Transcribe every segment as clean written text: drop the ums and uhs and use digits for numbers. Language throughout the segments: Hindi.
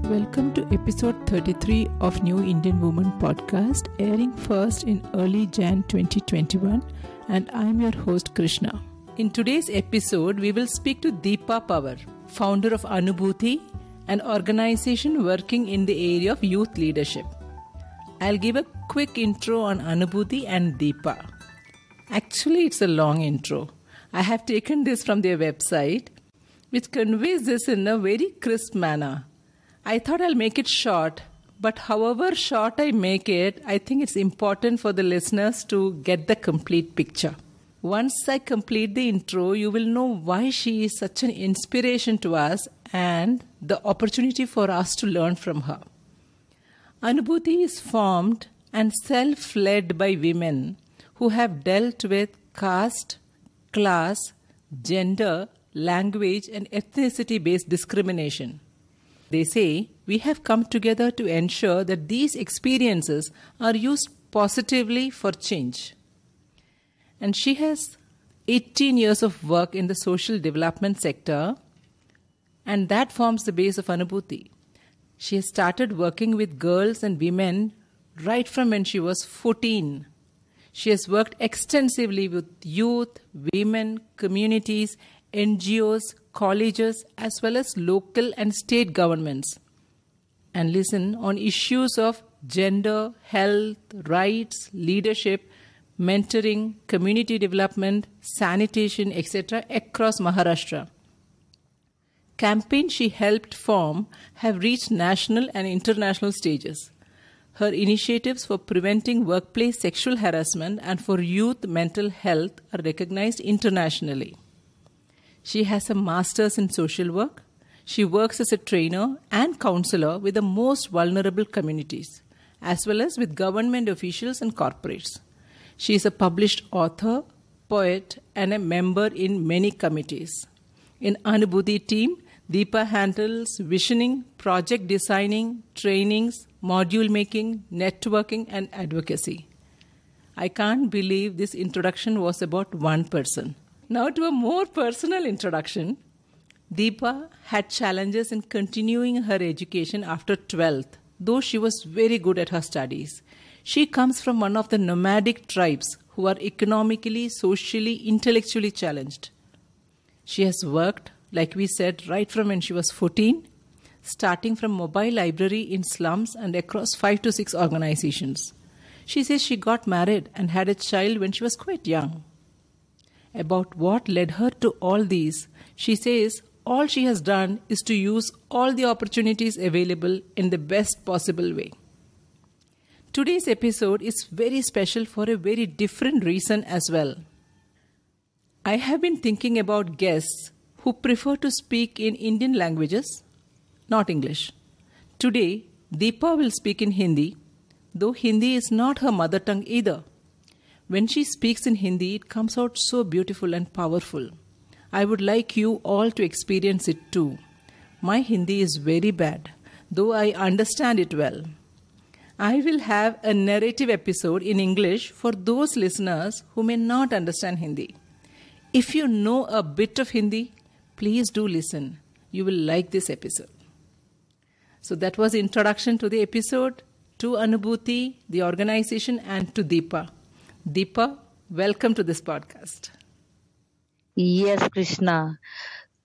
Welcome to episode 33 of New Indian Woman podcast, airing first in early Jan 2021, and I'm your host Krishna. In today's episode, we will speak to Deepa Pawar, founder of Anubhuti, an organization working in the area of youth leadership. I'll give a quick intro on Anubhuti and Deepa. Actually, it's a long intro. I have taken this from their website, which conveys this in a very crisp manner. I thought I'll make it short, but however short I make it, I think it's important for the listeners to get the complete picture. Once I complete the intro, you will know why she is such an inspiration to us and the opportunity for us to learn from her. Anubhuti is formed and self-led by women who have dealt with caste, class, gender, language and ethnicity-based discrimination. They say, we have come together to ensure that these experiences are used positively for change. And she has 18 years of work in the social development sector, and that forms the base of Anubhuti. She has started working with girls and women right from when she was 14. She has worked extensively with youth, women, communities, NGOs, colleges, as well as local and state governments. And listen, on issues of gender, health, rights, leadership, mentoring, community development, sanitation, etc. across Maharashtra. Campaigns she helped form have reached national and international stages. Her initiatives for preventing workplace sexual harassment and for youth mental health are recognized internationally. She has a master's in social work. She works as a trainer and counselor with the most vulnerable communities, as well as with government officials and corporates. She is a published author, poet, and a member in many committees. In Anubhuti team, Deepa handles visioning, project designing, trainings, module making, networking, and advocacy. I can't believe this introduction was about one person. Now to a more personal introduction. Deepa had challenges in continuing her education after 12th, though she was very good at her studies. She comes from one of the nomadic tribes who are economically, socially, intellectually challenged. She has worked, like we said, right from when she was 14, starting from mobile library in slums and across 5 to 6 organizations. She says she got married and had a child when she was quite young. About what led her to all these, she says all she has done is to use all the opportunities available in the best possible way. Today's episode is very special for a very different reason as well. I have been thinking about guests who prefer to speak in Indian languages, not English. Today, Deepa will speak in Hindi, though Hindi is not her mother tongue either. When she speaks in Hindi, it comes out so beautiful and powerful. I would like you all to experience it too. My Hindi is very bad, though I understand it well. I will have a narrative episode in English for those listeners who may not understand Hindi. If you know a bit of Hindi, please do listen. You will like this episode. So that was the introduction to the episode, to Anubhuti, the organization, and to Deepa. Deepa, welcome to this podcast. Yes Krishna,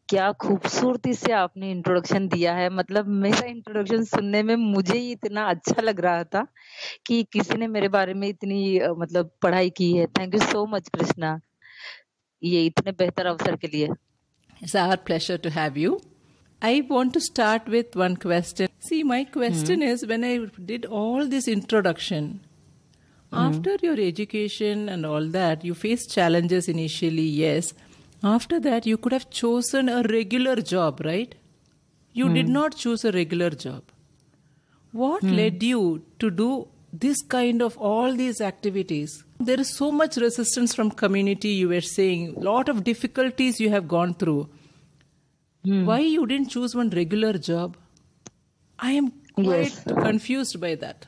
क्या खूबसूरती से आपने इंट्रोडक्शन दिया है। मतलब मेरा इंट्रोडक्शन सुनने में मुझे ही इतना अच्छा लग रहा था कि किसी ने मेरे बारे में इतनी मतलब पढ़ाई की है। Thank you so much Krishna, ये इतने बेहतर अवसर के लिए। It's our pleasure to have you. I want to start with one question. See, my question is, when I did all this introduction, after your education and all that, you faced challenges initially, yes. After that, you could have chosen a regular job, right? You did not choose a regular job. What led you to do this kind of all these activities? There is so much resistance from community, you were saying. Lot of difficulties you have gone through. Why you didn't choose one regular job? I am quite confused by that.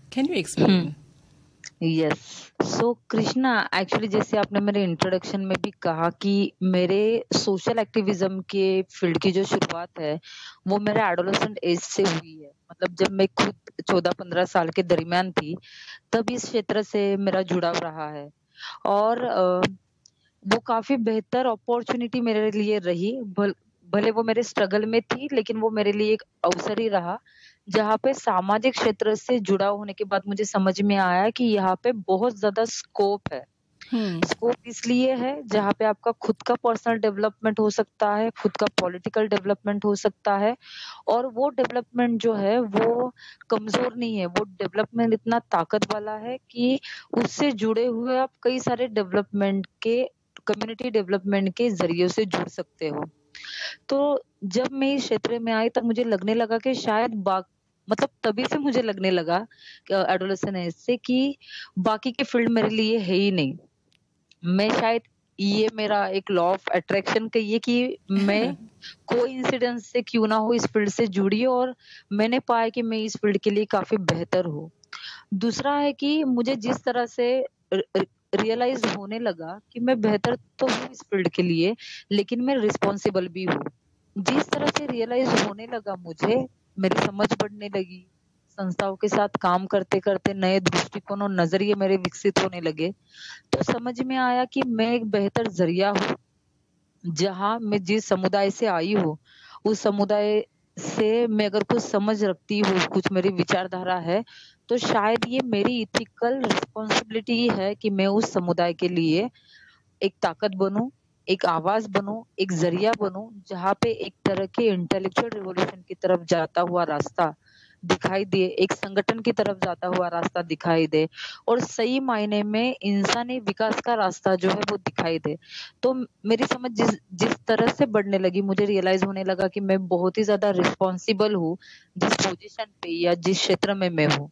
Can you explain? Yes. So Krishna, actually जैसे आपने मेरे इंट्रोडक्शन में भी कहा कि मेरे सोशल एक्टिविज्म के फील्ड की जो शुरुआत है वो मेरे एडोलेसेंट एज से हुई है। मतलब जब मैं खुद 14-15 साल के दरमियान थी, तब इस क्षेत्र से मेरा जुड़ाव रहा है। और वो काफी बेहतर अपॉर्चुनिटी मेरे लिए रही। भले वो मेरे स्ट्रगल में थी, लेकिन वो मेरे लिए एक अवसर ही रहा, जहाँ पे सामाजिक क्षेत्र से जुड़ा होने के बाद मुझे समझ में आया कि यहाँ पे बहुत ज्यादा स्कोप है। स्कोप इसलिए है जहाँ पे आपका खुद का पर्सनल डेवलपमेंट हो सकता है, खुद का पॉलिटिकल डेवलपमेंट हो सकता है, और वो डेवलपमेंट जो है वो कमजोर नहीं है। वो डेवलपमेंट इतना ताकत वाला है कि उससे जुड़े हुए आप कई सारे डेवलपमेंट के, कम्युनिटी डेवलपमेंट के जरिए से जुड़ सकते हो। तो जब मैं इस क्षेत्र में आई, तब मुझे लगने लगा कि शायद मतलब तभी से मुझे लगने लगा एडोलेसेंट एज से कि बाकी के फील्ड मेरे लिए है ही नहीं। मैं शायद, ये मेरा एक लॉ ऑफ अट्रैक्शन कहिए कि मैं कोइंसिडेंस से क्यों ना हो इस फील्ड से जुड़ी, और मैंने पाया कि मैं इस फील्ड के लिए काफी बेहतर हूँ। दूसरा है कि मुझे जिस तरह से रियलाइज होने लगा कि मैं बेहतर तो हूँ इस फील्ड के लिए, लेकिन मैं रिस्पॉन्सिबल भी हूँ। जिस तरह से रियलाइज होने लगा मुझे, मेरी समझ बढ़ने लगी, संस्थाओं के साथ काम करते करते नए दृष्टिकोण और नजरिए मेरे विकसित होने लगे, तो समझ में आया कि मैं एक बेहतर जरिया हूँ। जहाँ मैं जिस समुदाय से आई हूँ, उस समुदाय से मैं अगर कुछ समझ रखती हूँ, कुछ मेरी विचारधारा है, तो शायद ये मेरी इथिकल रिस्पॉन्सिबिलिटी ही है कि मैं उस समुदाय के लिए एक ताकत बनूं, एक आवाज बनूं, एक जरिया बनूं, जहाँ पे एक तरह के इंटेलेक्चुअल रिवॉल्यूशन की तरफ जाता हुआ रास्ता दिखाई दे, एक संगठन की तरफ जाता हुआ रास्ता दिखाई दे, और सही मायने में इंसानी विकास का रास्ता जो है वो दिखाई दे। तो मेरी समझ जिस जिस तरह से बढ़ने लगी, मुझे रियलाइज होने लगा कि मैं बहुत ही ज्यादा रिस्पॉन्सिबल हूँ जिस पोजीशन पे या जिस क्षेत्र में मैं हूँ।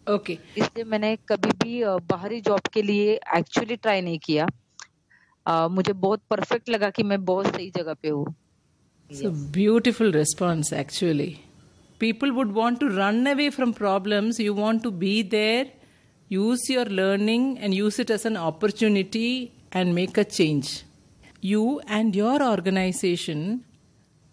ओके, इसलिए मैंने कभी भी बाहरी जॉब के लिए एक्चुअली ट्राई नहीं किया। मुझे बहुत परफेक्ट लगा कि मैं बहुत सही जगह पे हूँ। it's a beautiful response actually. People would want to run away from problems. You want to be there, use your learning and use it as an opportunity and make a change. You and your organization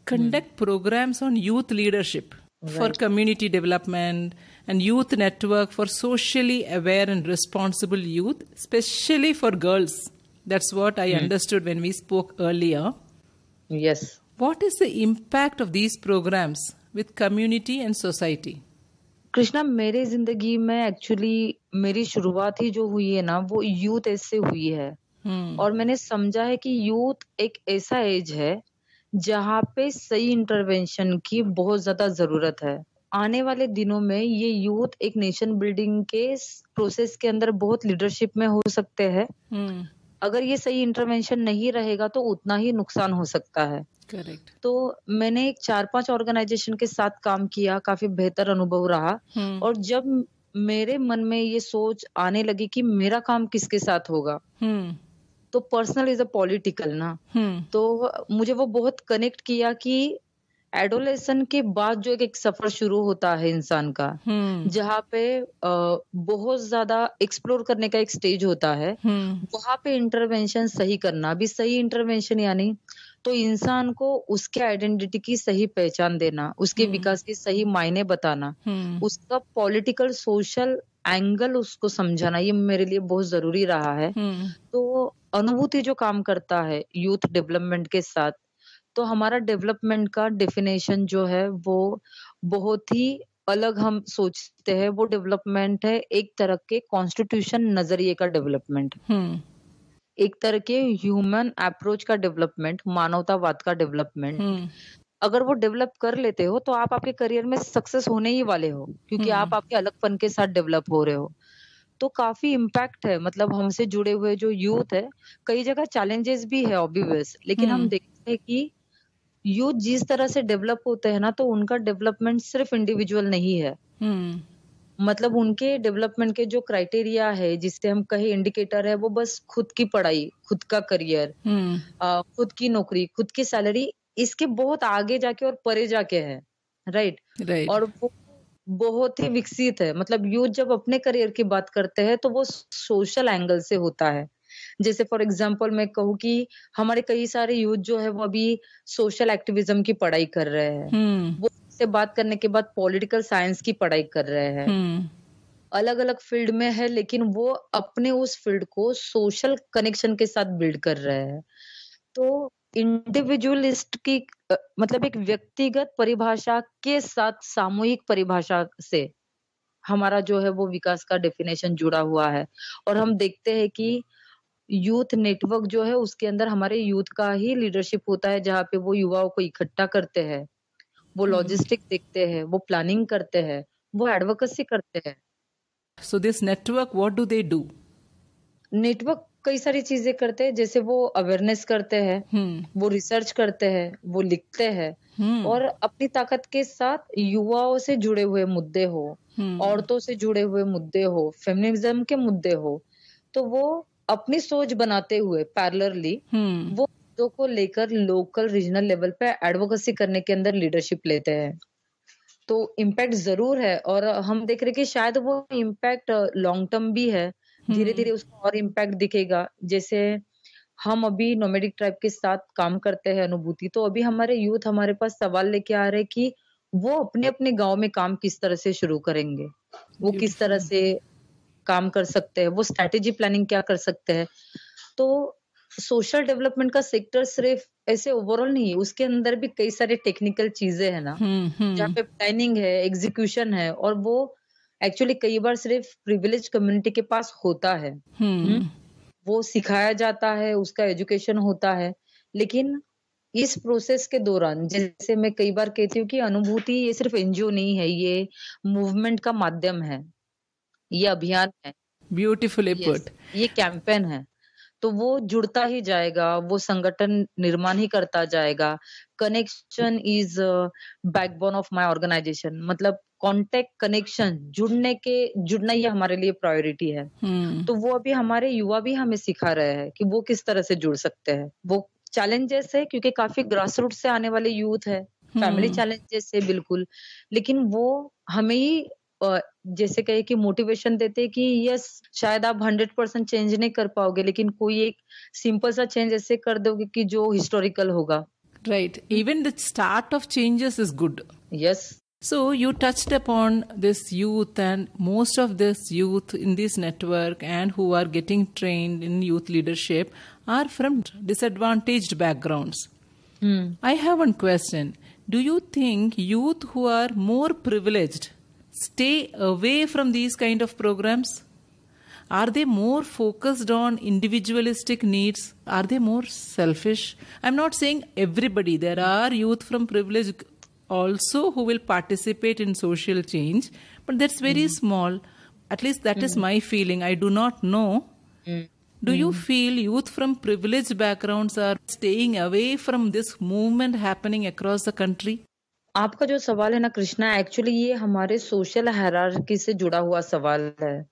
conduct programs on youth leadership for community development and youth network for socially aware and responsible youth, especially for girls. That's what I understood when we spoke earlier. Yes. What is the impact of these programs with community and society? Krishna, मेरे जिंदगी में एक्चुअली मेरी शुरुआत ही जो हुई है ना, वो यूथ एज से हुई है। और मैंने समझा है कि यूथ एक ऐसा एज है जहाँ पे सही इंटरवेंशन की बहुत ज्यादा जरूरत है। आने वाले दिनों में ये यूथ एक नेशन बिल्डिंग के प्रोसेस के अंदर बहुत लीडरशिप में हो सकते हैं। अगर ये सही इंटरवेंशन नहीं रहेगा तो उतना ही नुकसान हो सकता है। करेक्ट। तो मैंने एक 4-5 ऑर्गेनाइजेशन के साथ काम किया, काफी बेहतर अनुभव रहा। और जब मेरे मन में ये सोच आने लगी कि मेरा काम किसके साथ होगा, तो पर्सनल इज अ पॉलिटिकल ना, तो मुझे वो बहुत कनेक्ट किया कि एडोलेशन के बाद जो एक सफर शुरू होता है इंसान का, जहाँ पे बहुत ज्यादा एक्सप्लोर करने का एक स्टेज होता है, वहां पे इंटरवेंशन सही करना। अभी सही इंटरवेंशन यानी तो इंसान को उसके आइडेंटिटी की सही पहचान देना, उसके विकास की सही मायने बताना, उसका पॉलिटिकल सोशल एंगल उसको समझाना, ये मेरे लिए बहुत जरूरी रहा है। तो अनुभूति जो काम करता है यूथ डेवलपमेंट के साथ, तो हमारा डेवलपमेंट का डेफिनेशन जो है वो बहुत ही अलग हम सोचते हैं। वो डेवलपमेंट है एक तरह के कॉन्स्टिट्यूशन नजरिए का डेवलपमेंट, एक तरह के ह्यूमन अप्रोच का डेवलपमेंट, मानवतावाद का डेवलपमेंट। अगर वो डेवलप कर लेते हो तो आप आपके करियर में सक्सेस होने ही वाले हो, क्योंकि आप आपके अलगपन के साथ डेवलप हो रहे हो। तो काफी इम्पैक्ट है। मतलब हमसे जुड़े हुए जो यूथ है, कई जगह चैलेंजेस भी है ऑब्वियस, लेकिन हम देखते हैं कि यूथ जिस तरह से डेवलप होते हैं ना, तो उनका डेवलपमेंट सिर्फ इंडिविजुअल नहीं है। मतलब उनके डेवलपमेंट के जो क्राइटेरिया है, जिससे हम कहे इंडिकेटर है, वो बस खुद की पढ़ाई, खुद का करियर, खुद की नौकरी, खुद की सैलरी, इसके बहुत आगे जाके और परे जाके है। राइट। और बहुत ही विकसित है। मतलब यूथ जब अपने करियर की बात करते हैं तो वो सोशल एंगल से होता है। जैसे फॉर एग्जांपल मैं कहूँ कि हमारे कई सारे यूथ जो है वो अभी सोशल एक्टिविज्म की पढ़ाई कर रहे हैं। Hmm. वो से बात करने के बाद पॉलिटिकल साइंस की पढ़ाई कर रहे हैं। Hmm. अलग-अलग फील्ड में है, लेकिन वो अपने उस फील्ड को सोशल कनेक्शन के साथ बिल्ड कर रहे हैं। तो इंडिविजुअलिस्ट की मतलब एक व्यक्तिगत परिभाषा के साथ सामूहिक परिभाषा से हमारा जो है वो विकास का डेफिनेशन जुड़ा हुआ है। और हम देखते हैं कि यूथ नेटवर्क जो है उसके अंदर हमारे यूथ का ही लीडरशिप होता है, जहाँ पे वो युवाओं को इकट्ठा करते हैं, वो लॉजिस्टिक देखते हैं, वो प्लानिंग करते हैं, वो एडवोकेसी करते हैं। So this network, what do they do? Network कई सारी चीजें करते हैं, जैसे वो अवेयरनेस करते हैं, Hmm. वो रिसर्च करते हैं, वो लिखते हैं Hmm. और अपनी ताकत के साथ युवाओं से जुड़े हुए मुद्दे हो, Hmm. औरतों से जुड़े हुए मुद्दे हो, फेमिनिज्म के मुद्दे हो, तो वो अपनी सोच बनाते हुए पैरेलली Hmm. वो मुद्दों को लेकर लोकल रीजनल लेवल पे एडवोकेसी करने के अंदर लीडरशिप लेते हैं। तो इम्पैक्ट ज़रूर है और हम देख रहे हैं कि शायद वो इम्पैक्ट लॉन्ग टर्म भी है। Hmm. धीरे-धीरे उसका और इम्पैक्ट दिखेगा। जैसे हम अभी नोमैडिक ट्राइब के साथ काम करते हैं अनुभूति, तो अभी हमारे यूथ हमारे पास सवाल लेके आ रहे हैं कि वो अपने-अपने गाँव में काम किस तरह से शुरू करेंगे? वो किस तरह Beautiful. से काम कर सकते हैं? वो स्ट्रैटेजी प्लानिंग क्या कर सकते हैं? तो सोशल डेवलपमेंट का सेक्टर सिर्फ ऐसे ओवरऑल नहीं है, उसके अंदर भी कई सारे टेक्निकल चीज़ें हैं ना। Hmm. जहाँ Hmm. पे प्लानिंग है, एग्जीक्यूशन है और वो एक्चुअली कई बार सिर्फ प्रिविलेज्ड कम्युनिटी के पास होता है। हुँ, Hmm. वो सिखाया जाता है, उसका एजुकेशन होता है। लेकिन इस प्रोसेस के दौरान जैसे मैं कई बार कहती हूँ कि अनुभूति ये सिर्फ एनजीओ नहीं है, ये मूवमेंट का माध्यम है, ये अभियान है। Beautifully yes, put. ये कैंपेन है। तो वो जुड़ता ही जाएगा, वो संगठन निर्माण ही करता जाएगा। Connection is backbone of my organisation मतलब कॉन्टैक्ट कनेक्शन जुड़ना ये हमारे लिए प्रायोरिटी है। Hmm. तो वो अभी हमारे युवा भी हमें सिखा रहे हैं कि वो किस तरह से जुड़ सकते हैं। वो चैलेंजेस है क्योंकि काफ़ी ग्रास रूट से आने वाले यूथ है, फैमिली Hmm. चैलेंजेस है बिल्कुल। लेकिन वो हमें ही अ, जैसे कहे कि मोटिवेशन देते हैं कि यस शायद आप 100% चेंज नहीं कर पाओगे, लेकिन कोई एक सिंपल सा चेंज ऐसे कर दोगे कि जो हिस्टोरिकल होगा। Right. Even the start of changes is good. Yes. So you touched upon this youth, and most of this youth in this network and who are getting trained in youth leadership are from disadvantaged backgrounds. Hmm. I have one question. Do you think youth who are more privileged stay away from these kind of programs? Are they more focused on individualistic needs? Are they more selfish? I'm not saying everybody. There are youth from privilege also who will participate in social change, but that's very small. At least that is my feeling. I do not know. Hmm. Do you feel youth from privileged backgrounds are staying away from this movement happening across the country? आपका जो सवाल है ना कृष्णा एक्चुअली ये हमारे सोशल हायरार्की से जुड़ा हुआ सवाल है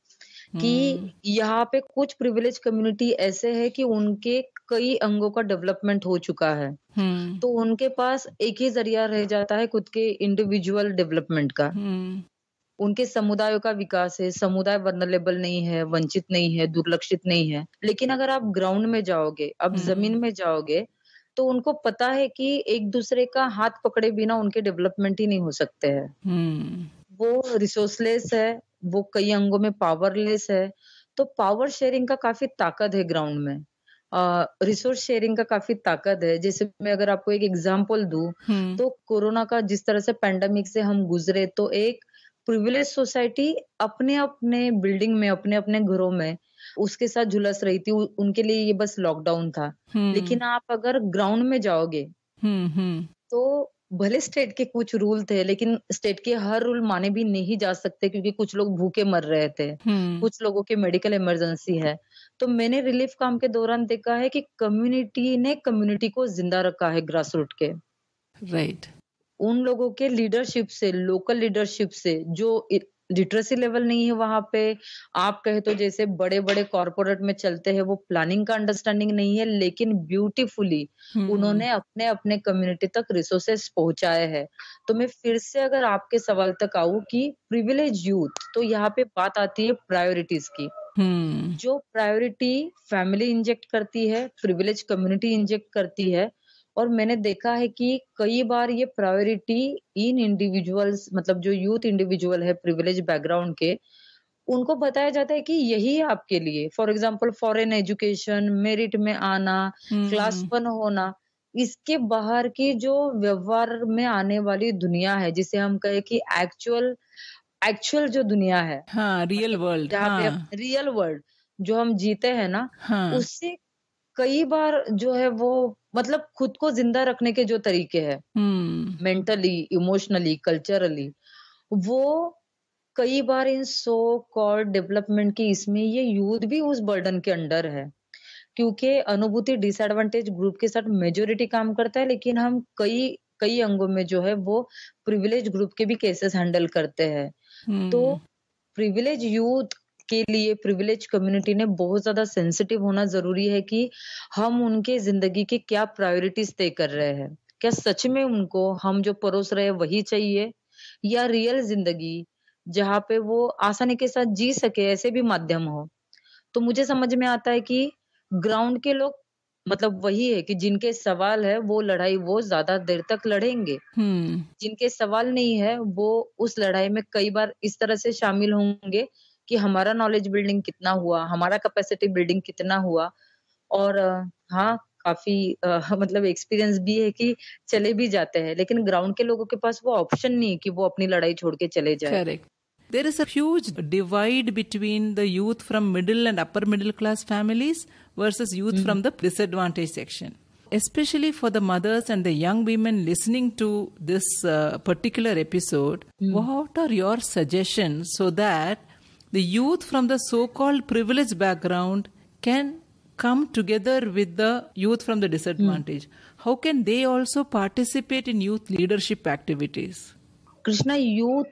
कि यहाँ पे कुछ प्रिविलेज कम्युनिटी ऐसे है कि उनके कई अंगों का डेवलपमेंट हो चुका है, Hmm. तो उनके पास एक ही जरिया रह जाता है खुद के इंडिविजुअल डेवलपमेंट का। Hmm. उनके समुदायों का विकास है, समुदाय वल्नरेबल नहीं है, वंचित नहीं है, दुर्लक्षित नहीं है। लेकिन अगर आप ग्राउंड में जाओगे, आप ज़मीन में जाओगे, तो उनको पता है कि एक-दूसरे का हाथ पकड़े बिना उनके डेवलपमेंट ही नहीं हो सकते हैं। Hmm. वो रिसोर्सलेस है, वो कई अंगों में पावरलेस है, तो पावर शेयरिंग का काफ़ी ताकत है ग्राउंड में। रिसोर्स शेयरिंग का काफ़ी ताकत है। जैसे मैं अगर आपको एक एग्ज़ाम्पल दूँ, Hmm. तो कोरोना का जिस तरह से पैंडेमिक से हम गुज़रे, तो एक प्रिविलेज सोसाइटी अपने-अपने बिल्डिंग में, अपने-अपने घरों में उसके साथ झुलस रही थी। उनके लिए ये बस लॉकडाउन था। Hmm. लेकिन आप अगर ग्राउंड में जाओगे Hmm. Hmm. तो भले स्टेट के कुछ रूल थे, लेकिन स्टेट के हर रूल माने भी नहीं जा सकते क्योंकि कुछ लोग भूखे मर रहे थे, Hmm. कुछ लोगों की मेडिकल इमरजेंसी है। तो मैंने रिलीफ काम के दौरान देखा है कि कम्युनिटी ने कम्युनिटी को जिंदा रखा है ग्रास रूट के। Right. उन लोगों के लीडरशिप से, लोकल लीडरशिप से जो लिटरेसी लेवल नहीं है वहाँ पे। आप कहे तो जैसे बड़े-बड़े कॉर्पोरेट में चलते हैं, वो प्लानिंग का अंडरस्टैंडिंग नहीं है, लेकिन ब्यूटीफुली हम्म। उन्होंने अपने-अपने कम्युनिटी तक रिसोर्सेस पहुँचाए हैं। तो मैं फिर से अगर आपके सवाल तक आऊँ कि प्रिविलेज यूथ, तो यहाँ पे बात आती है प्रायोरिटीज़ की। हम्म। जो प्रायोरिटी फैमिली इंजेक्ट करती है, प्रिविलेज कम्युनिटी इंजेक्ट करती है, और मैंने देखा है कि कई बार ये प्रायोरिटी इन इंडिविजुअल्स, मतलब जो यूथ इंडिविजुअल है प्रिविलेज बैकग्राउंड के, उनको बताया जाता है कि यही है आपके लिए। For example foreign education, merit में आना, क्लास हम्म। 1 होना, इसके बाहर की जो व्यवहार में आने वाली दुनिया है, जिसे हम कहें कि एक्चुअल एक्चुअल जो दुनिया है, हाँ, रियल मतलब वर्ल्ड। जहाँ पे हाँ। रियल वर्ल्ड जो हम जीते हैं ना, हाँ। उससे कई बार जो है वो, मतलब खुद को जिंदा रखने के जो तरीके हैं, हम्म। मेंटली, इमोशनली, कल्चरली, वो कई बार इन सो कॉल्ड डेवलपमेंट की इसमें ये यूथ भी उस बर्डन के अंडर है। क्योंकि अनुभूति डिसएडवांटेज ग्रुप के साथ मेजॉरिटी काम करता है, लेकिन हम कई कई अंगों में जो है वो प्रिविलेज ग्रुप के भी केसेस हैंडल करते हैं। तो हम्म। प्रिविलेज यूथ के लिए प्रिविलेज कम्युनिटी ने बहुत ज्यादा सेंसिटिव होना जरूरी है कि हम उनके जिंदगी के क्या प्रायोरिटीज तय कर रहे हैं। क्या सच में उनको हम जो परोस रहे हैं वही चाहिए, या रियल जिंदगी जहाँ पे वो आसानी के साथ जी सके ऐसे भी माध्यम हो। तो मुझे समझ में आता है कि ग्राउंड के लोग, मतलब वही है कि जिनके सवाल है वो लड़ाई वो ज्यादा देर तक लड़ेंगे, हम्म। जिनके सवाल नहीं है वो उस लड़ाई में कई बार इस तरह से शामिल होंगे कि हमारा नॉलेज बिल्डिंग कितना हुआ, हमारा कैपेसिटी बिल्डिंग कितना हुआ। और हाँ, काफी मतलब एक्सपीरियंस भी है कि चले भी जाते हैं, लेकिन ग्राउंड के लोगों के पास वो ऑप्शन नहीं है कि वो अपनी लड़ाई छोड़ के चले जाए। Correct. There is a huge divide between the youth from middle and upper middle class families versus youth hmm, from the disadvantaged section. Especially for the mothers and the young women listening to this particular episode, hmm, what are your suggestions so that the youth from the so-called privileged background can come together with the youth from the hmm. disadvantaged? How can they also participate in youth leadership activities? Krishna, youth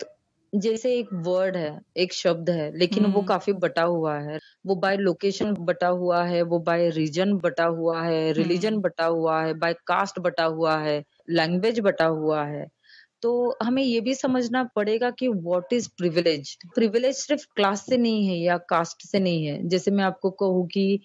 जैसे एक वर्ड है, एक शब्द है, लेकिन वो Hmm. काफी बटा हुआ है। वो बाय लोकेशन बटा हुआ है, वो बाय रीजन बटा हुआ है, रिलीजन Hmm. बटा हुआ है, बाय कास्ट बटा हुआ है, लैंग्वेज बटा हुआ है। तो हमें ये भी समझना पड़ेगा कि व्हाट इज प्रिविलेज। प्रिविलेज सिर्फ क्लास से नहीं है या कास्ट से नहीं है। जैसे मैं आपको कहूँ कि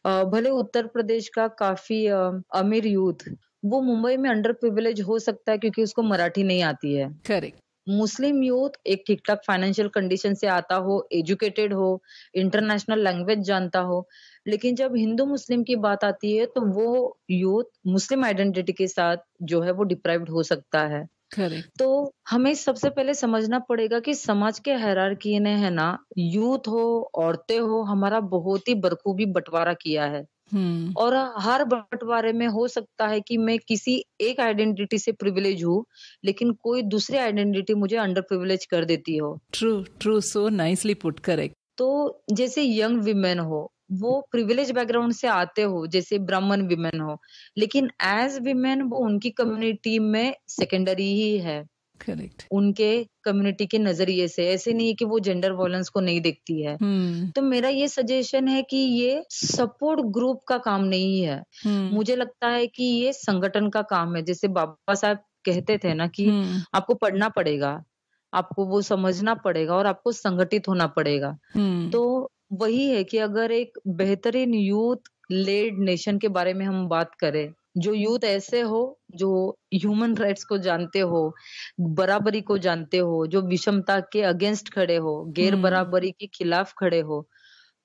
भले उत्तर प्रदेश का काफी अमीर यूथ, वो मुंबई में अंडर प्रिविलेज हो सकता है क्योंकि उसको मराठी नहीं आती है। Correct. मुस्लिम यूथ एक ठीक-ठाक फाइनेंशियल कंडीशन से आता हो, एजुकेटेड हो, इंटरनेशनल लैंग्वेज जानता हो, लेकिन जब हिंदू मुस्लिम की बात आती है, तो वो यूथ मुस्लिम आइडेंटिटी के साथ जो है वो डिप्राइव्ड हो सकता है। Correct. तो हमें सबसे पहले समझना पड़ेगा कि समाज के हायरार्की ने है ना, यूथ हो, औरतें हो, हमारा बहुत ही बखूबी बँटवारा किया है। Hmm. और हर बँटवारे में हो सकता है कि मैं किसी एक आइडेंटिटी से प्रिविलेज हूँ, लेकिन कोई दूसरी आइडेंटिटी मुझे अंडर प्रिविलेज कर देती हो। True, true. So nicely put. Correct. तो जैसे यंग विमेन हो, वो प्रिविलेज बैकग्राउंड से आते हो, जैसे ब्राह्मण विमेन हो, लेकिन एज़ विमेन वो उनकी कम्युनिटी में सेकेंडरी ही है। Correct. उनके कम्युनिटी के नज़रिए से, ऐसे नहीं है कि वो जेंडर वॉयलेंस को नहीं देखती है। Hmm. तो मेरा ये सजेशन है कि ये सपोर्ट ग्रुप का काम नहीं है। Hmm. मुझे लगता है कि ये संगठन का काम है। जैसे बाबा साहब कहते थे ना कि Hmm. आपको पढ़ना पड़ेगा, आपको वो समझना पड़ेगा और आपको संगठित होना पड़ेगा। Hmm. तो वही है कि अगर एक बेहतरीन यूथ लेड नेशन के बारे में हम बात करें, जो यूथ ऐसे हो, जो ह्यूमन राइट्स को जानते हो, बराबरी को जानते हो, जो विषमता के अगेंस्ट खड़े हो, गैर Hmm. बराबरी के खिलाफ खड़े हो,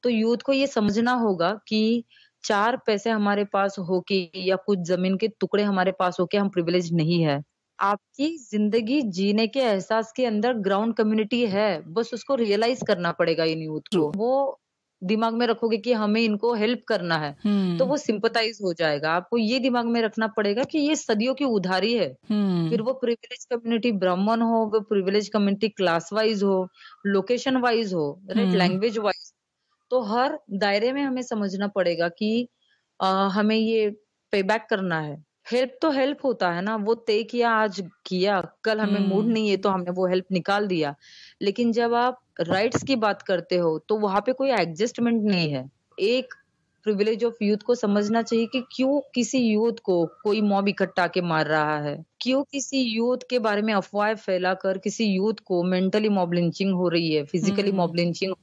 तो यूथ को ये समझना होगा कि 4 पैसे हमारे पास होके या कुछ ज़मीन के टुकड़े हमारे पास होके हम प्रिविलेज नहीं है। आपकी ज़िंदगी जीने के एहसास के अंदर ग्राउंड कम्युनिटी है, बस उसको रियलाइज़ करना पड़ेगा इन यूथ को। True. वो दिमाग में रखोगे कि हमें इनको हेल्प करना है, तो Hmm. वो सिम्पैथाइज़ हो जाएगा। आपको ये दिमाग में रखना पड़ेगा कि ये सदियों की उधारी है। Hmm. फिर वो प्रिविलेज कम्युनिटी ब्राह्मण हो, वो प्रिविलेज कम्युनिटी क्लास वाइज़ हो, लोकेशन वाइज़ हो, राइट? Hmm. Language wise. तो हर दायरे में हमें समझना पड़ेगा कि हमें ये पे बैक करना है। हेल्प तो हेल्प होता है ना, वो तय किया, आज किया, कल हमें मूड नहीं है तो हमने वो हेल्प निकाल दिया। लेकिन जब आप राइट्स की बात करते हो तो वहां पे कोई एडजस्टमेंट नहीं है। एक प्रिविलेज ऑफ यूथ को समझना चाहिए कि क्यों किसी यूथ को कोई मॉब इकट्ठा के मार रहा है, क्यों किसी यूथ के बारे में अफवाह फैलाकर किसी यूथ को मेंटली मॉब लिंचिंग हो रही है, फिजिकली मॉब लिंचिंग,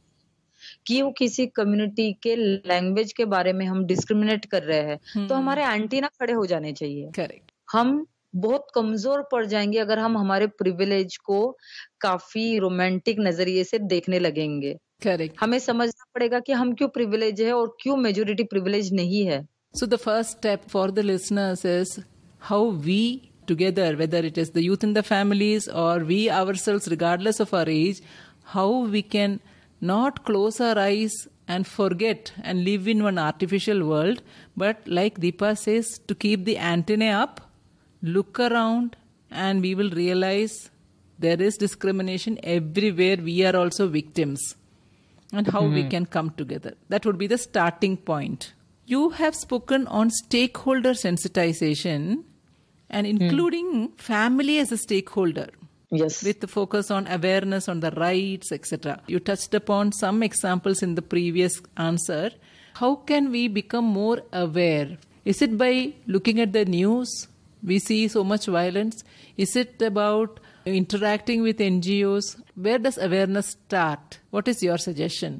क्यों किसी कम्युनिटी के लैंग्वेज के बारे में हम डिस्क्रिमिनेट कर रहे हैं, तो हमारे एंटी ना खड़े हो जाने चाहिए। करेक्ट। हम बहुत कमजोर पड़ जाएंगे अगर हम हमारे प्रिविलेज को काफी रोमांटिक नजरिए से देखने लगेंगे। करेक्ट। हमें समझना पड़ेगा कि हम क्यों प्रिविलेज है और क्यों मेजोरिटी प्रिविलेज नहीं है। So the first step for the listeners is how we together, whether it is the youth in the families or we ourselves, regardless of our age, how we can not close our eyes and forget and live in one artificial world, but like Deepa says, to keep the antennae up, look around, and we will realize there is discrimination everywhere. We are also victims, and how we can come together. That would be the starting point. You have spoken on stakeholder sensitization and including family as a stakeholder. Yes. With the focus on awareness on the rights, etc. You touched upon some examples in the previous answer. How can we become more aware? Is it by looking at the news? We see so much violence. Is it about interacting with NGOs? Where does awareness start? What is your suggestion?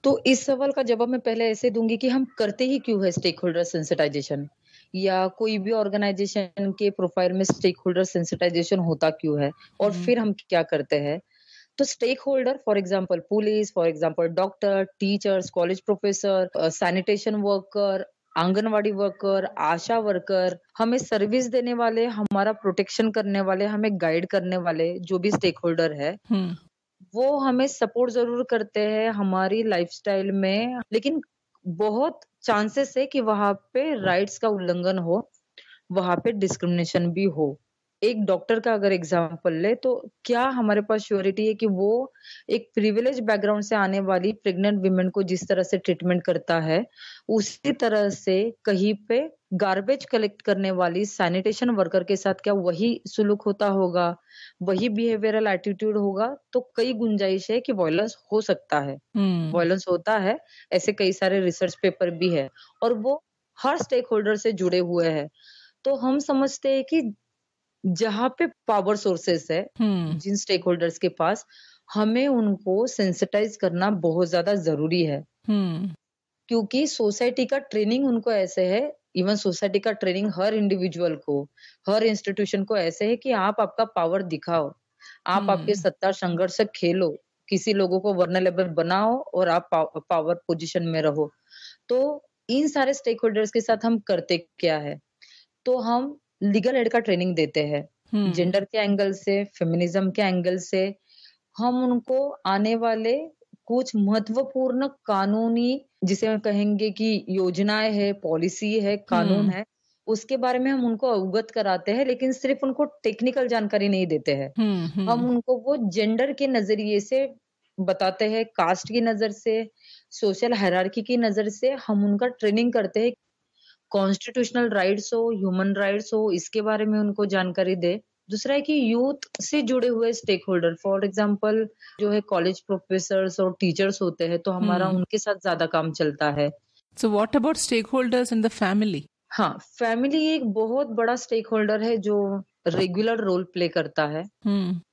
तो इस सवाल का जवाब मैं पहले ऐसे दूंगी कि हम करते ही क्यों है स्टेक होल्डर सेंसिटाइजेशन, या कोई भी ऑर्गेनाइजेशन के प्रोफाइल में स्टेक होल्डर सेंसिटाइजेशन होता क्यों है, और फिर हम क्या करते हैं। तो stake for example police, for example doctor, teachers, college professor, sanitation worker, anganwadi worker, ASHA worker, हमें सर्विस देने वाले, हमारा प्रोटेक्शन करने वाले, हमें गाइड करने वाले जो भी स्टेक होल्डर है, वो हमें सपोर्ट जरूर करते हैं हमारी लाइफस्टाइल में, लेकिन बहुत चांसेस है कि वहां पे राइट्स का उल्लंघन हो, वहां पे डिस्क्रिमिनेशन भी हो। एक डॉक्टर का अगर एग्जांपल ले तो क्या हमारे पास श्योरिटी है कि वो एक प्रिविलेज बैकग्राउंड से आने वाली प्रेग्नेंट विमेन को जिस तरह से ट्रीटमेंट करता है, उसी तरह से कहीं पे गार्बेज कलेक्ट करने वाली सैनिटेशन वर्कर के साथ क्या वही सुलूक होता होगा, वही बिहेवियरल एटीट्यूड होगा? तो कई गुंजाइश है कि वायलेंस हो सकता है, वायलेंस होता है, ऐसे कई सारे रिसर्च पेपर भी है, और वो हर स्टेक होल्डर से जुड़े हुए हैं। तो हम समझते हैं कि जहाँ पे पावर सोर्सेस है, जिन स्टेक होल्डर्स के पास, हमें उनको सेंसिटाइज करना बहुत ज्यादा जरूरी है। क्योंकि सोसाइटी का ट्रेनिंग उनको ऐसे है, इवन सोसाइटी का ट्रेनिंग हर इंडिविजुअल को, हर इंस्टीट्यूशन को ऐसे है कि आप आपका पावर दिखाओ, आप आपके सत्ता संघर्ष से खेलो, किसी लोगों को वर्नरेबल बनाओ और आप पावर पोजीशन में रहो। तो इन सारे स्टेक होल्डर्स के साथ हम करते क्या है, तो हम लीगल एड का ट्रेनिंग देते हैं, जेंडर के एंगल से, फेमिनिज्म के एंगल से। हम उनको आने वाले कुछ महत्वपूर्ण कानूनी, जिसे हम कहेंगे कि योजनाएं है, पॉलिसी है, कानून है, उसके बारे में हम उनको अवगत कराते हैं, लेकिन सिर्फ उनको टेक्निकल जानकारी नहीं देते हैं। हम उनको वो जेंडर के नजरिए से बताते हैं, कास्ट की नजर से, सोशल हायरार्की की नजर से हम उनका ट्रेनिंग करते हैं। कॉन्स्टिट्यूशनल राइट्स हो, ह्यूमन राइट्स हो, इसके बारे में उनको जानकारी दे। दूसरा है कि यूथ से जुड़े हुए स्टेक होल्डर, फॉर एग्जांपल जो है कॉलेज प्रोफेसर्स और टीचर्स होते हैं, तो हमारा उनके साथ ज्यादा काम चलता है। So what about stakeholders in the family? हाँ, फैमिली एक बहुत बड़ा स्टेक होल्डर है जो रेगुलर रोल प्ले करता है।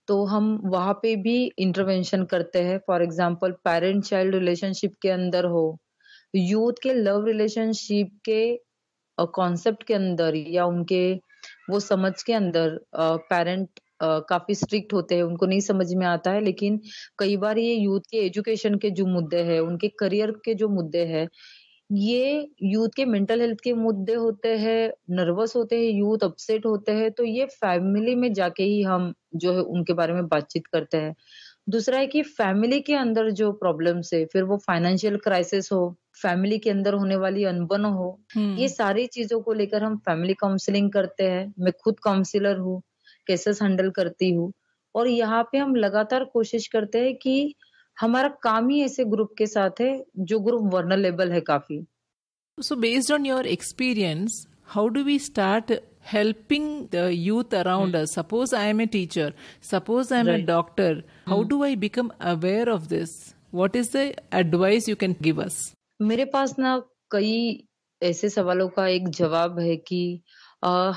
तो हम वहां पे भी इंटरवेंशन करते हैं। For example parent child relationship के अंदर हो, यूथ के लव रिलेशनशिप के कॉन्सेप्ट के अंदर, या उनके वो समझ के अंदर पेरेंट काफी स्ट्रिक्ट होते हैं, उनको नहीं समझ में आता है। लेकिन कई बार ये यूथ के एजुकेशन के जो मुद्दे हैं, उनके करियर के जो मुद्दे हैं, ये यूथ के मेंटल हेल्थ के मुद्दे होते हैं, नर्वस होते हैं, यूथ अपसेट होते हैं, तो ये फैमिली में जाके ही हम जो है उनके बारे में बातचीत करते हैं। दूसरा है कि फैमिली के अंदर जो प्रॉब्लम्स है, फिर वो फाइनेंशियल क्राइसिस हो, फैमिली के अंदर होने वाली अनबन हो, ये सारी चीजों को लेकर हम फैमिली काउंसलिंग करते हैं। मैं खुद काउंसलर हूँ, केसेस हैंडल करती हूँ, और यहाँ पे हम लगातार कोशिश करते हैं कि हमारा काम ही ऐसे ग्रुप के साथ है जो ग्रुप वर्नरेबल है काफी। So based on your experience, how do we start helping the youth around us? Suppose I am a teacher, suppose I am a doctor. How do I become aware of this? What is the advice you can give us? मेरे पास ना कई ऐसे सवालों का एक जवाब है कि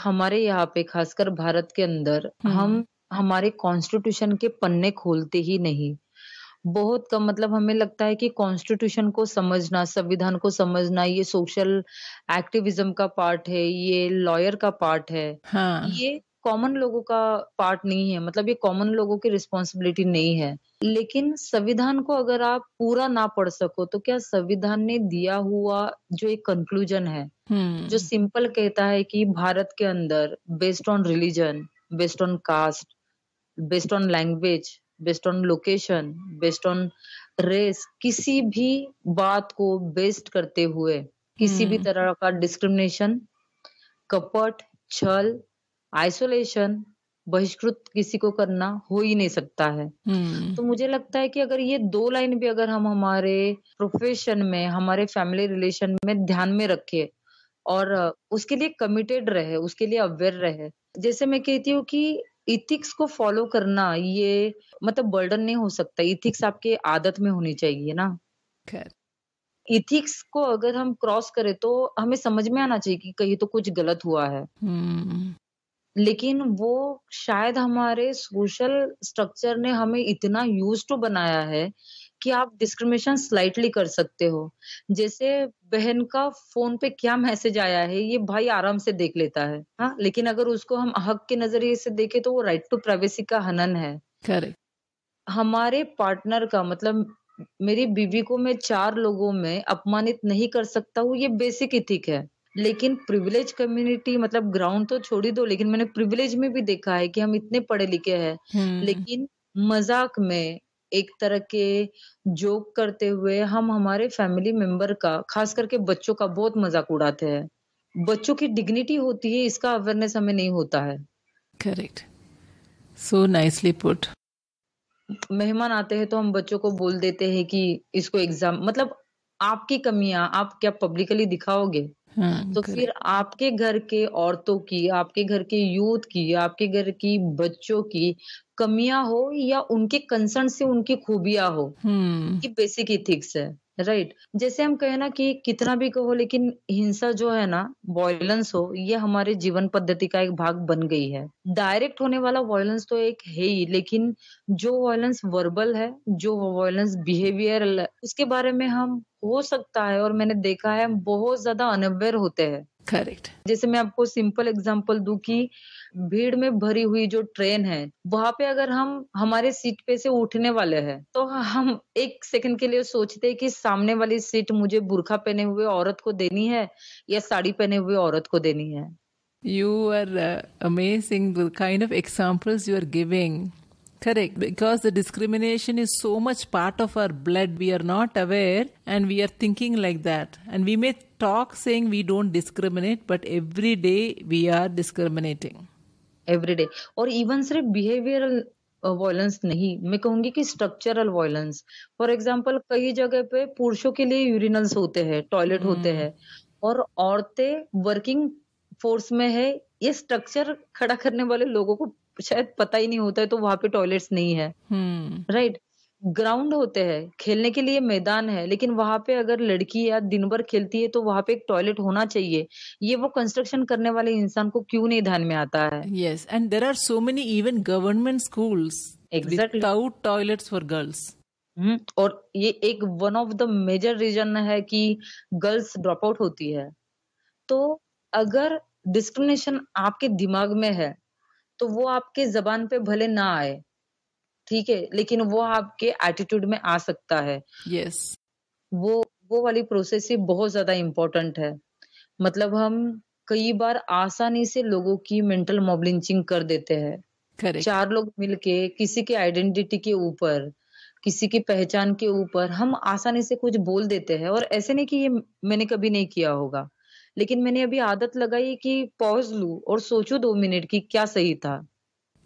हमारे यहाँ पे खासकर भारत के अंदर हम हमारे कॉन्स्टिट्यूशन के पन्ने खोलते ही नहीं। बहुत कम, मतलब हमें लगता है कि कॉन्स्टिट्यूशन को समझना, संविधान को समझना ये सोशल एक्टिविज्म का पार्ट है, ये लॉयर का पार्ट है। हाँ. ये कॉमन लोगों का पार्ट नहीं है, मतलब ये कॉमन लोगों की रिस्पॉन्सिबिलिटी नहीं है। लेकिन संविधान को अगर आप पूरा ना पढ़ सको तो क्या संविधान ने दिया हुआ जो एक कंक्लूजन है, जो सिंपल कहता है कि भारत के अंदर based on religion, based on caste, based on language, based on location, based on race, किसी भी बात को बेस्ड करते हुए किसी भी तरह का डिस्क्रिमिनेशन, कपट, छल, आइसोलेशन, बहिष्कृत किसी को करना हो ही नहीं सकता है। तो मुझे लगता है कि अगर ये 2 लाइन भी अगर हम हमारे प्रोफेशन में, हमारे फैमिली रिलेशन में ध्यान में रखें और उसके लिए कमिटेड रहे, उसके लिए अवेयर रहे। जैसे मैं कहती हूँ कि इथिक्स को फॉलो करना ये मतलब बर्डन नहीं हो सकता, इथिक्स आपके आदत में होनी चाहिए ना। इथिक्स को अगर हम क्रॉस करें तो हमें समझ में आना चाहिए कि कहीं तो कुछ गलत हुआ है। लेकिन वो शायद हमारे सोशल स्ट्रक्चर ने हमें इतना यूज्ड टू बनाया है कि आप डिस्क्रिमिनेशन स्लाइटली कर सकते हो। जैसे बहन का फोन पे क्या मैसेज आया है ये भाई आराम से देख लेता है, हाँ, लेकिन अगर उसको हम हक के नजरिए से देखें तो वो राइट टू प्राइवेसी का हनन है। करेक्ट। हमारे पार्टनर का मतलब मेरी बीवी को मैं 4 लोगों में अपमानित नहीं कर सकता हूँ, ये बेसिक इथिक है। लेकिन प्रिविलेज कम्युनिटी मतलब ग्राउंड तो छोड़ ही दो, लेकिन मैंने प्रिविलेज में भी देखा है कि हम इतने पढ़े लिखे हैं लेकिन मजाक में एक तरह के जोक करते हुए हम हमारे फैमिली मेंबर का, खास करके बच्चों का बहुत मजाक उड़ाते हैं। बच्चों की डिग्निटी होती है, इसका अवेयरनेस हमें नहीं होता है। Correct, so nicely put. मेहमान आते हैं तो हम बच्चों को बोल देते हैं कि इसको एग्जाम, मतलब आपकी कमियां आप क्या पब्लिकली दिखाओगे? तो फिर आपके घर के औरतों की, आपके घर के यूथ की, आपके घर की बच्चों की कमियां हो या उनके कंसर्न से उनकी खूबियां हो, ये बेसिक इथिक्स है, राइट। जैसे हम कहे ना कि कितना भी कहो लेकिन हिंसा जो है ना, वायलेंस हो, ये हमारे जीवन पद्धति का एक भाग बन गई है। डायरेक्ट होने वाला वायलेंस तो एक है ही, लेकिन जो वायलेंस वर्बल है, जो वायलेंस बिहेवियरल है, उसके बारे में हम हो सकता है और मैंने देखा है हम बहुत ज्यादा अनअवेयर होते हैं। करेक्ट। जैसे मैं आपको सिंपल एग्जांपल दूं कि भीड़ में भरी हुई जो ट्रेन है, वहां पे अगर हम हमारे सीट पे से उठने वाले हैं तो हम एक सेकंड के लिए सोचते हैं कि सामने वाली सीट मुझे बुर्का पहने हुए औरत को देनी है या साड़ी पहने हुए औरत को देनी है। You are amazing, the kind of examples you are giving. Correct, because the discrimination is so much part of our blood. We are not aware and we are thinking like that. And we may talk saying we don't discriminate, but every day we are discriminating. Every day. और even सिर्फ behavioral वायलेंस नहीं, मैं कहूंगी कि स्ट्रक्चरल वायलेंस। फॉर एग्जांपल कई जगह पे पुरुषों के लिए यूरिनल्स होते हैं, टॉयलेट होते हैं और औरतें वर्किंग फोर्स में है, ये स्ट्रक्चर खड़ा करने वाले लोगों को शायद पता ही नहीं होता है, तो वहां पे टॉयलेट्स नहीं है, राइट। ग्राउंड होते हैं, खेलने के लिए मैदान है, लेकिन वहां पे अगर लड़की या दिन भर खेलती है तो वहां पे एक टॉयलेट होना चाहिए। ये वो कंस्ट्रक्शन करने वाले इंसान को क्यों नहीं ध्यान में आता है? Yes, and there are so many even government schools without toilets for girls. और ये एक one of the major reason है कि गर्ल्स ड्रॉप आउट होती है। तो अगर डिस्क्रिमिनेशन आपके दिमाग में है तो वो आपके जबान पे भले ना आए, ठीक है, लेकिन वो आपके एटीट्यूड में आ सकता है। यस, वो वाली प्रोसेस ही बहुत ज्यादा इम्पोर्टेंट है। मतलब हम कई बार आसानी से लोगों की मेंटल मॉब लिंचिंग कर देते हैं। करेक्ट। 4 लोग मिलके किसी के आइडेंटिटी के ऊपर, किसी की पहचान के ऊपर हम आसानी से कुछ बोल देते हैं। और ऐसे नहीं कि ये मैंने कभी नहीं किया होगा, लेकिन मैंने अभी आदत लगाई कि पॉज लूं और सोचूं 2 मिनट की क्या सही था।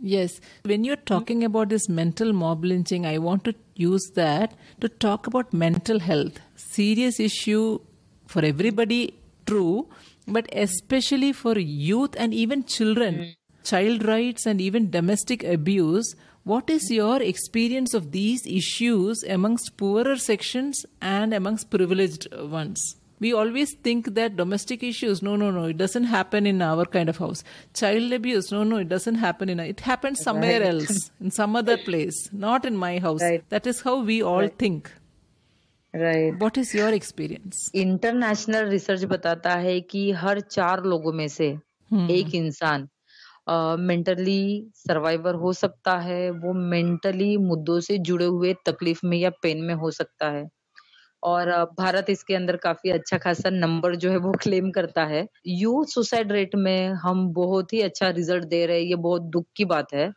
Yes, when you're talking about this mental mob lynching, I want to use that to talk about mental health. Serious issue for everybody, true, But especially for youth and even children, child rights and even domestic abuse, what is your experience of these issues amongst poorer sections and amongst privileged ones? We always think that domestic issues, no, it doesn't happen in our kind of house. Child abuse, no, it doesn't happen it happens somewhere else, in some other place, not in my house. Right. That is how we all think. Right. What is your experience? International research बताता है कि हर 4 लोगों में से एक इंसान मेंटली सर्वाइवर हो सकता है, वो मेंटली मुद्दों से जुड़े हुए तकलीफ में या पेन में हो सकता है। और भारत इसके अंदर काफी अच्छा खासा नंबर जो है वो क्लेम करता है। यूथ सुसाइड रेट में हम बहुत ही अच्छा रिजल्ट दे रहे हैं, ये बहुत दुख की बात है।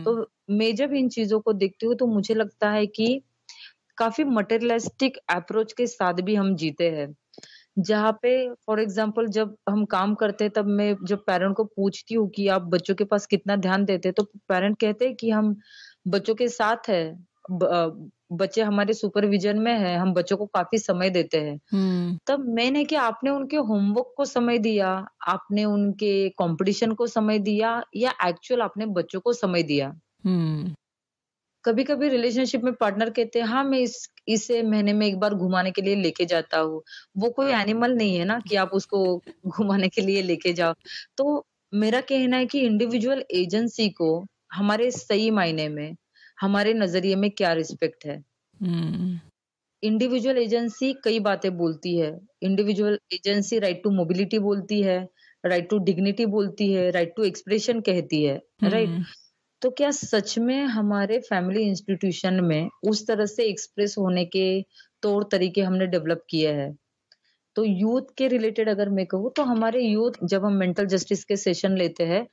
तो मैं जब इन चीजों को देखती हूँ तो मुझे लगता है कि काफी मटेरियलिस्टिक अप्रोच के साथ भी हम जीते हैं। जहाँ पे फॉर एग्जांपल जब हम काम करते हैं तब मैं जब पेरेंट को पूछती हूँ कि आप बच्चों के पास कितना ध्यान देते हैं, तो पेरेंट कहते हैं कि हम बच्चों के साथ है, बच्चे हमारे सुपरविजन में है, हम बच्चों को काफी समय देते हैं। तब मैंने कि आपने उनके होमवर्क को समय दिया, आपने उनके कंपटीशन को समय दिया, या एक्चुअल आपने बच्चों को समय दिया? कभी-कभी रिलेशनशिप में पार्टनर कहते हैं, हाँ, मैं इसे महीने में 1 बार घुमाने के लिए लेके जाता हूँ। वो कोई एनिमल नहीं है ना कि आप उसको घुमाने के लिए लेके जाओ। तो मेरा कहना है कि इंडिविजुअल एजेंसी को हमारे सही मायने में, हमारे नज़रिए में क्या रिस्पेक्ट है? इंडिविजुअल एजेंसी कई बातें बोलती है। Individual agency right to mobility बोलती है, राइट टू डिग्निटी बोलती है, राइट टू एक्सप्रेशन कहती है, राइट? तो क्या सच में हमारे फैमिली इंस्टीट्यूशन में उस तरह से एक्सप्रेस होने के तौर तरीके हमने डेवलप किए हैं? तो यूथ के रिलेटेड अगर मैं कहूँ तो हमारे यूथ जब हम मेंटल जस्टिस के सेशन लेते हैं,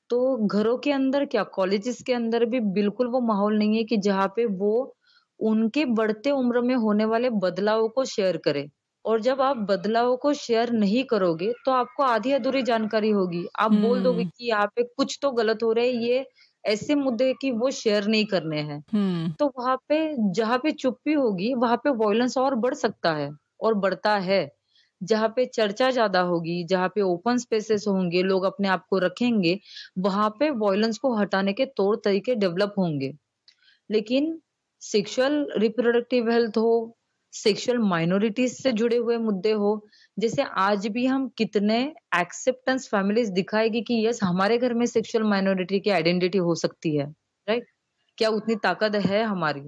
तो घरों के अंदर क्या कॉलेजेस के अंदर भी बिल्कुल वो माहौल नहीं है कि जहाँ पे वो उनके बढ़ते उम्र में होने वाले बदलावों को शेयर करें। और जब आप बदलावों को शेयर नहीं करोगे तो आपको आधी अधूरी जानकारी होगी। आप बोल दोगे कि यहाँ पे कुछ तो गलत हो रहा है, ये ऐसे मुद्दे कि वो शेयर नहीं करने हैं। तो वहाँ पे जहाँ पे चुप्पी होगी वहाँ पे वॉयलेंस और बढ़ सकता है और बढ़ता है। जहाँ पे चर्चा ज्यादा होगी, जहाँ पे ओपन स्पेसेस होंगे, लोग अपने आप को रखेंगे, वहाँ पे वॉयलेंस को हटाने के तौर तरीके डेवलप होंगे। लेकिन सेक्सुअल रिप्रोडक्टिव हेल्थ हो, सेक्सुअल माइनॉरिटीज से जुड़े हुए मुद्दे हो, जैसे आज भी हम कितने एक्सेप्टेंस फैमिलीज दिखाएगी कि यस हमारे घर में सेक्सुअल माइनॉरिटी की आइडेंटिटी हो सकती है, राइट? क्या उतनी ताकत है हमारी?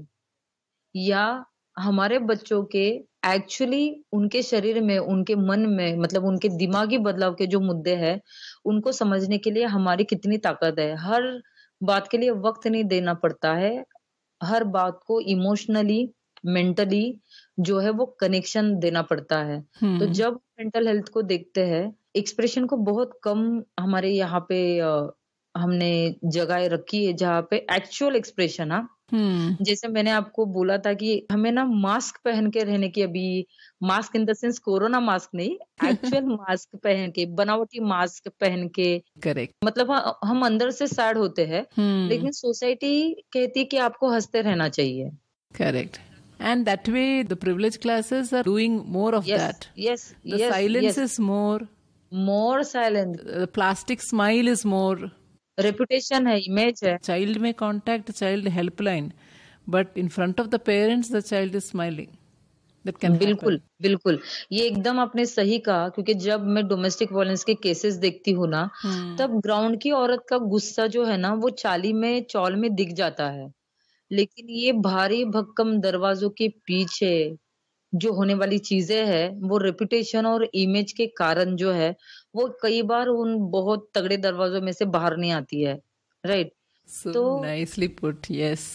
या हमारे बच्चों के एक्चुअली उनके शरीर में, उनके मन में, मतलब उनके दिमागी बदलाव के जो मुद्दे हैं, उनको समझने के लिए हमारी कितनी ताकत है? हर बात के लिए वक्त नहीं देना पड़ता है। हर बात को इमोशनली, मेंटली जो है वो कनेक्शन देना पड़ता है। तो जब मेंटल हेल्थ को देखते हैं, एक्सप्रेशन को बहुत कम हमारे यहाँ पे हमने जगह रखी है जहाँ पे एक्चुअल एक्सप्रेशन जैसे मैंने आपको बोला था कि हमें ना मास्क पहन के रहने की, अभी mask in the sense corona mask नहीं, एक्चुअल मास्क पहन के, बनावटी मास्क पहन के, करेक्ट, मतलब हम अंदर से सैड होते हैं, लेकिन सोसाइटी कहती है कि आपको हंसते रहना चाहिए। Correct. And that way the privileged classes are doing more of that. The silence is more silent. The plastic smile is more. Reputation है, image है. Child may contact child helpline, but in front of the parents the child is smiling. That can बिल्कुल, बिल्कुल. ये एकदम आपने सही कहा, क्योंकि जब मैं डोमेस्टिक वायलेंस के केसेस देखती हूँ ना, तब ग्राउंड की औरत का गुस्सा जो है ना वो चाली में, चौल में दिख जाता है। लेकिन ये भारी भक्कम दरवाजों के पीछे जो होने वाली चीजें हैं, वो रेपुटेशन और इमेज के कारण जो है, वो कई बार उन बहुत तगड़े दरवाजों में से बाहर नहीं आती है, right? So nicely put, yes.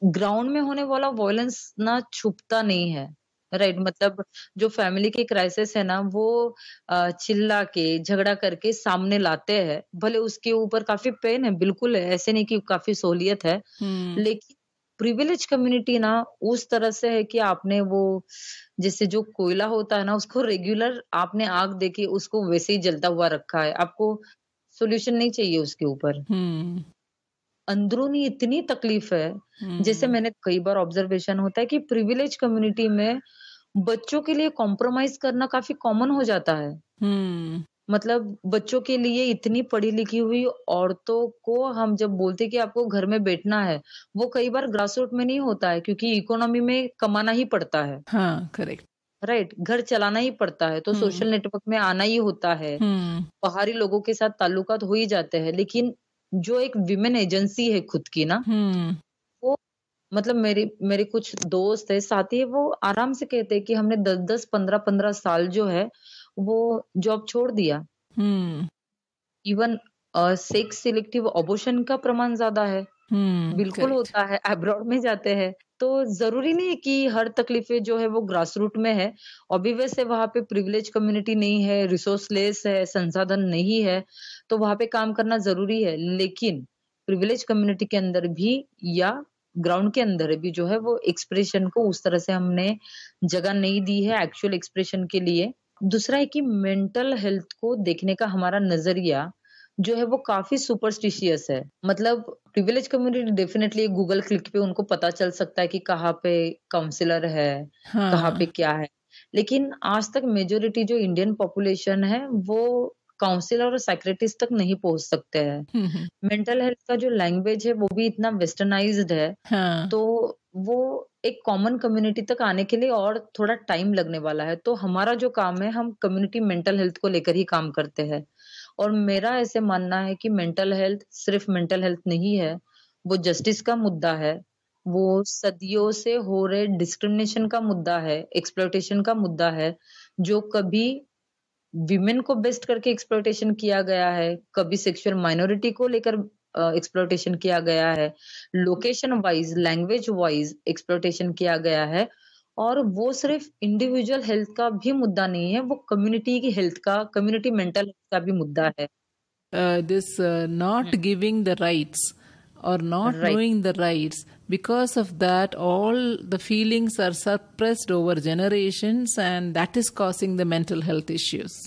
Ground में होने वाला वॉयलेंस ना छुपता नहीं है, राइट? मतलब जो फैमिली की क्राइसिस है ना, वो चिल्ला के, झगड़ा करके सामने लाते हैं। भले उसके ऊपर काफी पेन है, बिल्कुल है, ऐसे नहीं कि काफी सहूलियत है, लेकिन प्रिविलेज कम्युनिटी ना उस तरह से है कि आपने वो जैसे जो कोयला होता है ना, उसको रेगुलर आपने आग देके उसको वैसे ही जलता हुआ रखा है। आपको सोल्यूशन नहीं चाहिए उसके ऊपर। अंदरूनी इतनी तकलीफ है, जैसे मैंने कई बार ऑब्जर्वेशन होता है कि प्रिविलेज कम्युनिटी में बच्चों के लिए कॉम्प्रोमाइज करना काफी कॉमन हो जाता है। मतलब बच्चों के लिए इतनी पढ़ी लिखी हुई औरतों को हम जब बोलते हैं कि आपको घर में बैठना है, वो कई बार ग्रास रूट में नहीं होता है क्योंकि इकोनॉमी में कमाना ही पड़ता है, हाँ, करेक्ट। राइट? घर चलाना ही पड़ता है, तो हुँ, सोशल नेटवर्क में आना ही होता है, हुँ, बाहरी लोगों के साथ ताल्लुकात हो ही जाते हैं। लेकिन जो एक विमेन एजेंसी है खुद की ना, हुँ, वो मतलब मेरे मेरे कुछ दोस्त है, साथी है, वो आराम से कहते हैं कि हमने 10-10, 15-15 साल जो है, वो जॉब छोड़ दिया। हुँ, इवन सेक्स सिलेक्टिव अबॉर्शन का प्रमाण ज़्यादा है। बिल्कुल करेक्ट। होता है, अब्रॉड में जाते हैं। तो ज़रूरी नहीं है कि हर तकलीफ़ें जो है वो ग्रास रूट में है। ऑब्वियस है वहाँ पे प्रिविलेज कम्युनिटी नहीं है, रिसोर्सलेस है, संसाधन नहीं है, तो वहाँ पे काम करना ज़रूरी है। लेकिन प्रिविलेज कम्युनिटी के अंदर भी या ग्राउंड के अंदर भी जो है वो एक्सप्रेशन को उस तरह से हमने जगह नहीं दी है एक्चुअल एक्सप्रेशन के लिए। दूसरा है कि मेंटल हेल्थ को देखने का हमारा नज़रिया जो है वो काफ़ी सुपरस्टिशियस है। मतलब privilege community definitely Google click पे उनको पता चल सकता है कि कहाँ पे काउंसलर है, कहाँ पे हाँ। क्या है। लेकिन आज तक मेजॉरिटी जो इंडियन पॉपुलेशन है, वो काउंसलर और साइकियाट्रिस्ट तक नहीं पहुँच सकते हैं। हुँ, हुँ, मेंटल हेल्थ का जो लैंग्वेज है, वो भी इतना वेस्टर्नाइज़्ड है, हाँ। तो वो एक कॉमन कम्युनिटी तक आने के लिए और थोड़ा टाइम लगने वाला है। तो हमारा जो काम है, हम कम्युनिटी मेंटल हेल्थ को लेकर ही काम करते हैं। और मेरा ऐसे मानना है कि मेंटल हेल्थ सिर्फ मेंटल हेल्थ नहीं है, वो जस्टिस का मुद्दा है, वो सदियों से हो रहे डिस्क्रिमिनेशन का मुद्दा है, एक्सप्लॉयटेशन का मुद्दा है, जो कभी विमेन को बेस्ट करके एक्सप्लॉयटेशन किया गया है, कभी सेक्सुअल माइनॉरिटी को लेकर एक्सप्लॉयटेशन किया गया है, location wise, language wise exploitation किया गया है और वो सिर्फ इंडिविजुअल हेल्थ का भी मुद्दा नहीं है, वो कम्युनिटी की हेल्थ का, कम्युनिटी मेंटल हेल्थ का भी मुद्दा है। This not hmm, giving the rights or not right, knowing the rights, because of that all the feelings are suppressed over generations, and that is causing the mental health issues.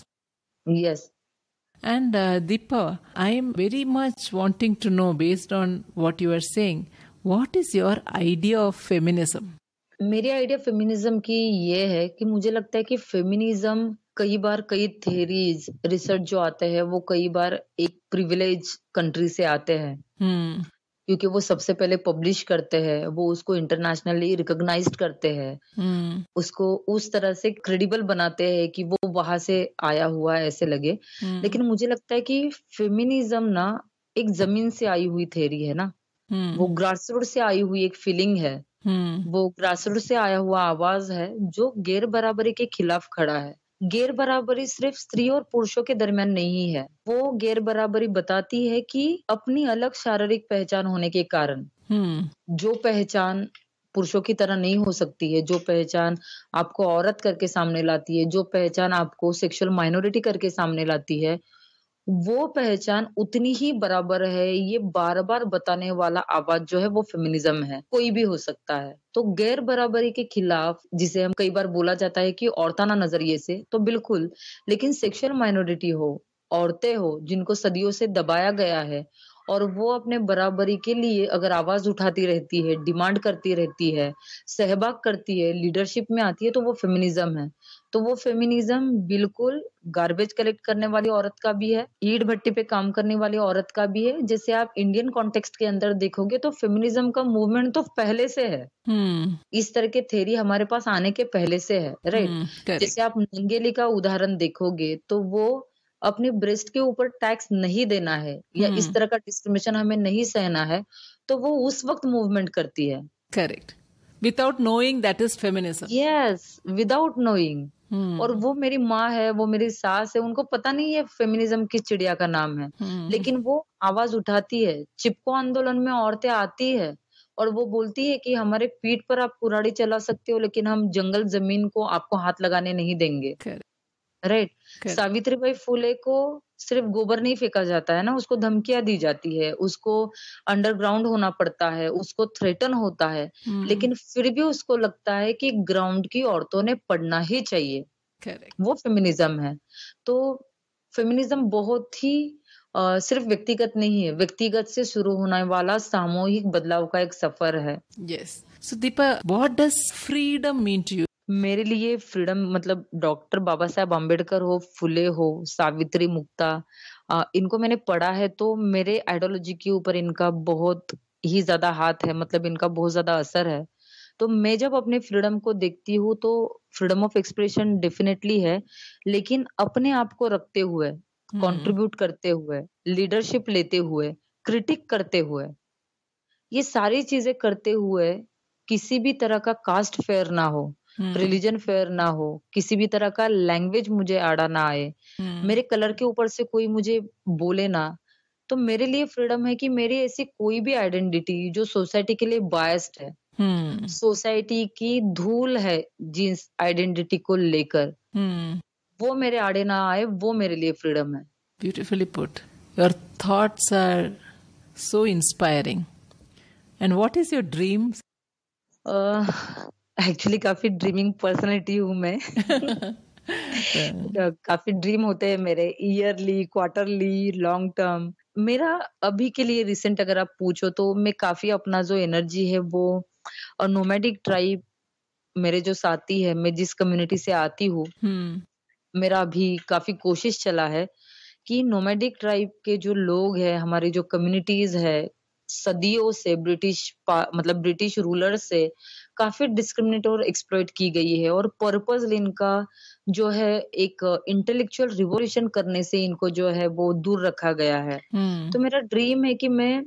Yes. And Deepa, I am very much wanting to know, based on what you are saying, what is your idea of feminism? मेरी आइडिया फेमिनिज्म की ये है कि मुझे लगता है कि फेमिनिज्म कई बार कई थ्योरीज रिसर्च जो आते हैं वो कई बार एक प्रिविलेज कंट्री से आते हैं Hmm. क्योंकि वो सबसे पहले पब्लिश करते हैं, वो उसको इंटरनेशनली रिकॉग्नाइज्ड करते हैं, Hmm. उसको उस तरह से क्रेडिबल बनाते हैं कि वो वहां से आया हुआ है ऐसे लगे। Hmm. लेकिन मुझे लगता है कि फेमिनिज्म ना एक जमीन से आई हुई थ्योरी है ना, वो Hmm. ग्रासरूट से आई हुई एक फीलिंग है, Hmm. वो ग्रासरूट से आया हुआ आवाज है जो गैर बराबरी के खिलाफ खड़ा है। गैर बराबरी सिर्फ स्त्री और पुरुषों के दरमियान नहीं है, वो गैर बराबरी बताती है कि अपनी अलग शारीरिक पहचान होने के कारण Hmm. जो पहचान पुरुषों की तरह नहीं हो सकती है, जो पहचान आपको औरत करके सामने लाती है, जो पहचान आपको सेक्सुअल माइनॉरिटी करके सामने लाती है, वो पहचान उतनी ही बराबर है, ये बार-बार बताने वाला आवाज़ जो है वो फेमिनिज़्म है, कोई भी हो सकता है। तो गैर बराबरी के खिलाफ जिसे हम कई बार बोला जाता है कि औरताना नज़रिए से, तो बिल्कुल, लेकिन सेक्सुअल माइनॉरिटी हो, औरतें हो, जिनको सदियों से दबाया गया है और वो अपने बराबरी के लिए अगर आवाज़ उठाती रहती है, डिमांड करती रहती है, सहभाग करती है, लीडरशिप में आती है, तो वो फेमिनिज़्म है। तो वो फेमिनिज़्म बिल्कुल गार्बेज कलेक्ट करने वाली औरत का भी है, ईंट भट्टी पे काम करने वाली औरत का भी है। जैसे आप इंडियन कॉन्टेक्स्ट के अंदर देखोगे तो फेमिनिज़्म का मूवमेंट तो पहले से है। Hmm. इस तरह के थ्योरी हमारे पास आने के पहले से है, राइट? Hmm. Correct. जैसे आप नंगेली का उदाहरण देखोगे तो वो अपने ब्रेस्ट के ऊपर टैक्स नहीं देना है या इस Hmm. तरह का डिस्क्रिमिनेशन हमें नहीं सहना है, तो वो उस वक़्त मूवमेंट करती है। Correct. Without knowing, that is feminism. Yes, without knowing. और Hmm. वो मेरी माँ है, वो मेरी सास है, उनको पता नहीं है फेमिनिज़्म किस चिड़िया का नाम है। Hmm. लेकिन वो आवाज़ उठाती है, चिपको आंदोलन में औरतें आती है और वो बोलती है कि हमारे पीठ पर आप कुल्हाड़ी चला सकते हो लेकिन हम जंगल ज़मीन को आपको हाथ लगाने नहीं देंगे। Correct. Right? Correct. Savitribai Phule को सिर्फ गोबर नहीं फेंका जाता है ना, उसको धमकियाँ दी जाती है, उसको अंडरग्राउंड होना पड़ता है, उसको थ्रेटन होता है, Hmm. लेकिन फिर भी उसको लगता है कि ग्राउंड की औरतों ने पढ़ना ही चाहिए, Correct. वो फेमिनिज़्म है। तो फेमिनिज़्म बहुत ही सिर्फ व्यक्तिगत नहीं है, व्यक्तिगत से शुरू होने वाला सामूहिक बदलाव का एक सफ़र है। Yes. So, Deepa, what does freedom mean to you? मेरे लिए फ्रीडम मतलब डॉक्टर बाबा साहेब अम्बेडकर हो, फुले हो, सावित्री मुक्ता, इनको मैंने पढ़ा है तो मेरे आइडियोलॉजी के ऊपर इनका बहुत ही ज़्यादा हाथ है, मतलब इनका बहुत ज़्यादा असर है। तो मैं जब अपने फ्रीडम को देखती हूँ तो फ्रीडम ऑफ एक्सप्रेशन डेफिनिटली है, लेकिन अपने आप को रखते हुए, Hmm. कंट्रीब्यूट करते हुए, लीडरशिप लेते हुए, क्रिटिक करते हुए, ये सारी चीज़ें करते हुए किसी भी तरह का कास्ट फेयर ना हो, Hmm. रिलीजन फेयर ना हो, किसी भी तरह का लैंग्वेज मुझे आड़ा ना आए, Hmm. मेरे कलर के ऊपर से कोई मुझे बोले ना, तो मेरे लिए फ्रीडम है कि मेरी ऐसी कोई भी आइडेंटिटी जो सोसाइटी के लिए बायस्ड है, Hmm. सोसाइटी की धूल है जिस आइडेंटिटी को लेकर, Hmm. वो मेरे आड़े ना आए, वो मेरे लिए फ्रीडम है। Beautifully put. Your thoughts are so inspiring. And what is your dream? Actually काफ़ी ड्रीमिंग पर्सनैलिटी हूँ मैं। काफ़ी ड्रीम होते हैं मेरे ईयरली, क्वार्टरली, लॉन्ग टर्म। मेरा अभी के लिए रिसेंट अगर आप पूछो तो मैं काफ़ी अपना जो एनर्जी है वो नोमैडिक ट्राइब मेरे जो साथी है, मैं जिस कम्युनिटी से आती हूँ, Hmm. मेरा अभी काफ़ी कोशिश चला है कि नोमैडिक ट्राइब के जो लोग हैं, हमारी जो कम्युनिटीज़ है, सदियों से मतलब ब्रिटिश रूलर से काफ़ी डिस्क्रिमिनेट और एक्सप्लॉइट की गई है और पर्पज़ली इनका जो है एक इंटेलेक्चुअल रिवॉल्यूशन करने से इनको जो है वो दूर रखा गया है। Hmm. तो मेरा ड्रीम है कि मैं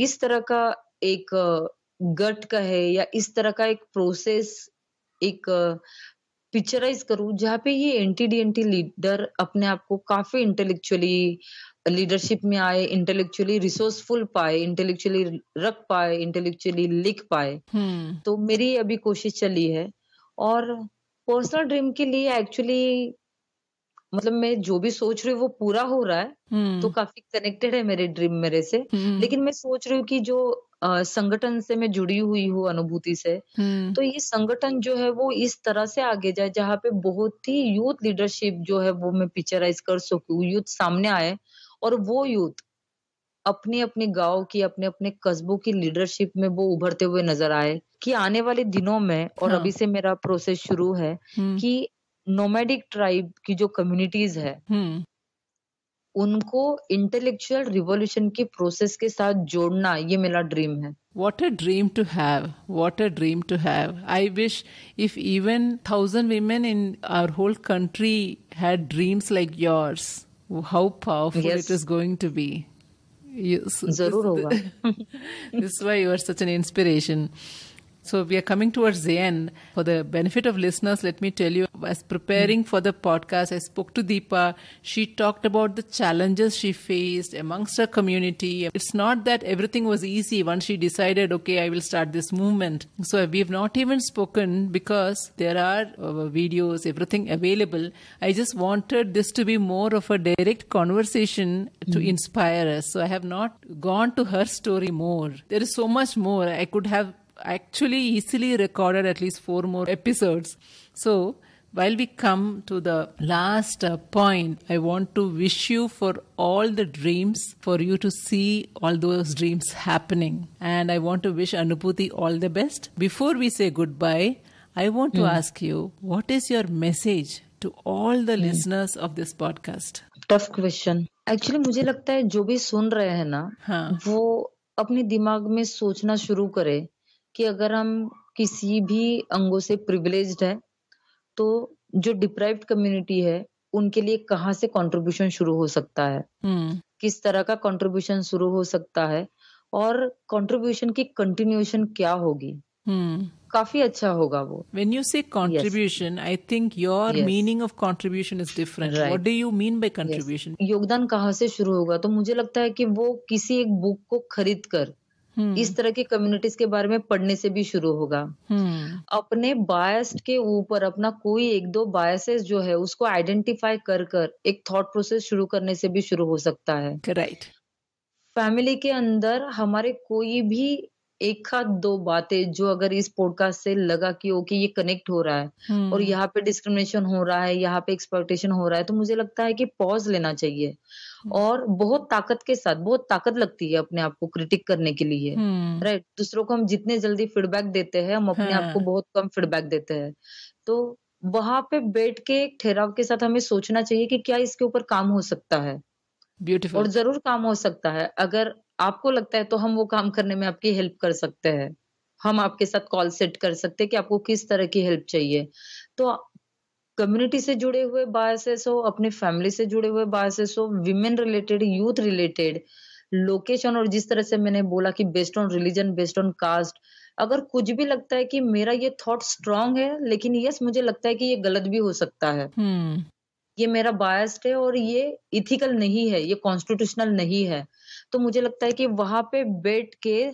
इस तरह का एक गट कहे या इस तरह का एक प्रोसेस एक पिक्चराइज़ करूँ जहाँ पे ये एंटी-डीएनटी लीडर अपने आप को काफ़ी इंटेलेक्चुअली लीडरशिप में आए, इंटेलेक्चुअली रिसोर्सफुल पाए, इंटेलेक्चुअली रख पाए, इंटेलेक्चुअली लिख पाए। Hmm. तो मेरी अभी कोशिश चली है और पर्सनल ड्रीम के लिए एक्चुअली मतलब मैं जो भी सोच रही हूँ वो पूरा हो रहा है, तो Hmm. काफ़ी कनेक्टेड है मेरे ड्रीम मेरे से। Hmm. लेकिन मैं सोच रही हूँ कि जो संगठन से मैं जुड़ी हुई हूँ अनुभूति से, Hmm. तो ये संगठन जो है वो इस तरह से आगे जाए जहाँ पे बहुत ही यूथ लीडरशिप जो है वो मैं पिक्चराइज़ कर सकूँ, यूथ सामने आए और वो यूथ अपने-अपने गाँव की, अपने-अपने कस्बों की लीडरशिप में वो उभरते हुए नज़र आए, कि आने वाले दिनों में और हाँ. अभी से मेरा प्रोसेस शुरू है Hmm. कि नोमैडिक ट्राइब की जो कम्युनिटीज़ है, Hmm. उनको इंटेलेक्चुअल रिवॉल्यूशन की प्रोसेस के साथ जोड़ना, ये मेरा ड्रीम है। What a dream to have. What a dream to have. I wish if even 1,000 women in our whole country had dreams like yours, how powerful it yes, is going to be. Yes, ज़रूर होगा। this is why you are such an inspiration. So we are coming towards the end. For the benefit of listeners, let me tell you, as preparing for the podcast, I spoke to Deepa. She talked about the challenges she faced amongst her community. It's not that everything was easy once she decided, okay, I will start this movement. So we have not even spoken because there are videos, everything available. I just wanted this to be more of a direct conversation to inspire us. So I have not gone to her story more. There is so much more. I could have actually easily recorded at least 4 more episodes. So while we come to the last point, I want to wish you for all the dreams, for you to see all those dreams happening. And I want to wish Anubhuti all the best. Before we say goodbye, I want to ask you, what is your message to all the listeners of this podcast? Tough question. Actually मुझे लगता है जो भी सुन रहे हैं ना, हाँ. वो अपने दिमाग में सोचना शुरू करे कि अगर हम किसी भी अंगों से प्रिविलेज्ड है, तो जो डिप्राइव्ड कम्युनिटी है, उनके लिए कहाँ से कंट्रीब्यूशन शुरू हो सकता है? Hmm. किस तरह का कंट्रीब्यूशन शुरू हो सकता है? और कंट्रीब्यूशन की कंटिन्यूएशन क्या होगी? Hmm. काफ़ी अच्छा होगा वो। When you say yes, contribution, I think your yes, meaning of contribution is different. What right, do you mean by yes. contribution? योगदान कहाँ से शुरू होगा? तो मुझे लगता है कि वो किसी एक बुक को खरीद कर Hmm. इस तरह की कम्युनिटीज़ के बारे में पढ़ने से भी शुरू होगा। Hmm. अपने बायस्ड के ऊपर अपना कोई 1-2 बायसेस जो है उसको आइडेंटिफाई कर एक थॉट प्रोसेस शुरू करने से भी शुरू हो सकता है। Right. फैमिली के अंदर हमारे कोई भी 1 आध 2 बातें जो अगर इस पॉडकास्ट से लगा कि ओके ये कनेक्ट हो रहा है और Hmm. यहाँ पे डिस्क्रिमिनेशन हो रहा है, यहाँ पे एक्सप्लॉइटेशन हो रहा है, तो मुझे लगता है कि पॉज़ लेना चाहिए और बहुत ताकत के साथ बहुत ताकत लगती है अपने आप को क्रिटिक करने के लिए, Hmm. राइट? दूसरों को हम जितने जल्दी फीडबैक देते हैं, हम अपने आप को हाँ. बहुत कम फीडबैक देते हैं। तो वहां पे बैठ के एक ठहराव के साथ हमें सोचना चाहिए कि क्या इसके ऊपर काम हो सकता है, और ब्यूटीफुल। ज़रूर काम हो सकता है। अगर आपको लगता है तो हम वो काम करने में आपकी हेल्प कर सकते हैं। हम आपके साथ कॉल सेट कर सकते हैं कि आपको किस तरह की हेल्प चाहिए। तो कम्युनिटी से जुड़े हुए बायसेस हो, अपनी फैमिली से जुड़े हुए बायसेस हो, women related, youth related, location, और जिस तरह से मैंने बोला कि based on religion, based on cast, अगर कुछ भी लगता है कि मेरा ये थॉट स्ट्रांग है, लेकिन यस मुझे लगता है कि ये गलत भी हो सकता है। ये मेरा बायस्ड है और ये एथिकल नहीं है, ये कॉन्स्टिट्यूशनल नहीं है। तो मुझे लगता है कि वहाँ पे बैठ के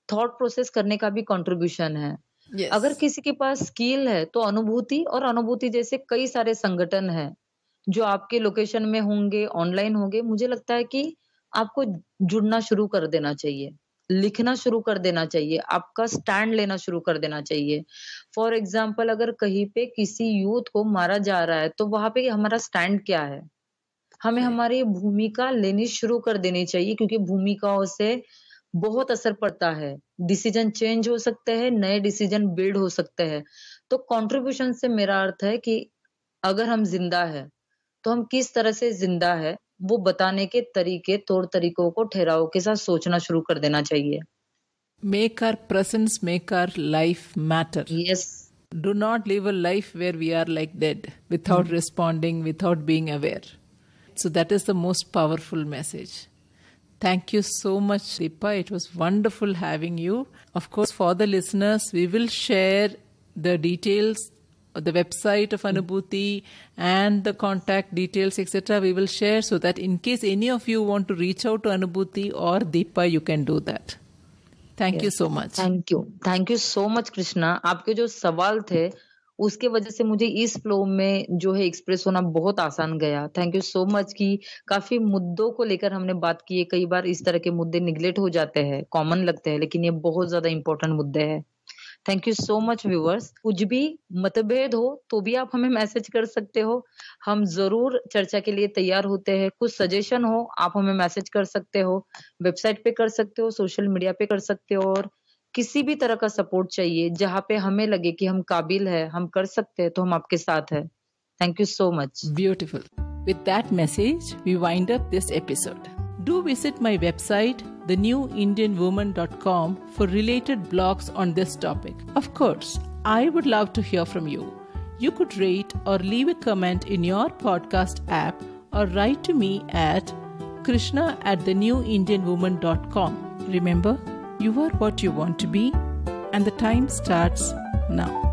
थॉट प्रोसेस करने का भी कंट्रीब्यूशन है। यस। अगर किसी के पास स्किल है तो अनुभूति, और अनुभूति जैसे कई सारे संगठन हैं, जो आपके लोकेशन में होंगे, ऑनलाइन होंगे। मुझे लगता है कि आपको जुड़ना शुरू कर देना चाहिए, लिखना शुरू कर देना चाहिए, आपका स्टैंड लेना शुरू कर देना चाहिए। फॉर एग्ज़ाम्पल अगर कहीं पे किसी यूथ को मारा जा रहा है, तो वहाँ पे हमारा स्टैंड क्या है? हमें Right. हमारी भूमिका लेनी शुरू कर देनी चाहिए, क्योंकि भूमिकाओं से बहुत असर पड़ता है। डिसीजन चेंज हो सकते हैं, नए डिसीजन बिल्ड हो सकते हैं। तो कंट्रीब्यूशन से मेरा अर्थ है कि अगर हम ज़िंदा हैं, तो हम किस तरह से ज़िंदा है, वो बताने के तरीके, तौर-तरीकों को ठहराव के साथ सोचना शुरू कर देना चाहिए। Make our presence, make our life matter. Yes. Do not live a life where we are like dead, without responding, without being aware. So that is the most powerful message. Thank you so much, Deepa. It was wonderful having you. Of course, for the listeners, we will share the details, the website of Anubhuti and the contact details, etc. We will share so that in case any of you want to reach out to Anubhuti or Deepa, you can do that. Thank you so much. Thank you so much Krishna. आपके जो सवाल थे, उसके वजह से मुझे इस फ्लो में जो है एक्सप्रेस होना बहुत आसान गया। थैंक यू सो मच कि काफ़ी मुद्दों को लेकर हमने बात की है। कई बार इस तरह के मुद्दे नेग्लेक्ट हो जाते हैं, कॉमन लगते हैं, लेकिन ये बहुत ज़्यादा इम्पोर्टेंट मुद्दे हैं। Thank you so much viewers. कुछ भी मतभेद हो तो भी आप हमें मैसेज कर सकते हो। हम ज़रूर चर्चा के लिए तैयार होते हैं। कुछ सजेशन हो, आप हमें मैसेज कर सकते हो, वेबसाइट पे कर सकते हो, सोशल मीडिया पे कर सकते हो, और किसी भी तरह का सपोर्ट चाहिए, जहाँ पे हमें लगे कि हम काबिल हैं, हम कर सकते हैं, तो हम आपके साथ हैं। Thank you so much. Beautiful. With that message, we wind up this episode. Do visit my website, thenewindianwoman.com, for related blogs on this topic. Of course, I would love to hear from you. You could rate or leave a comment in your podcast app or write to me at krishna@thenewindianwoman.com. Remember, you are what you want to be, and the time starts now.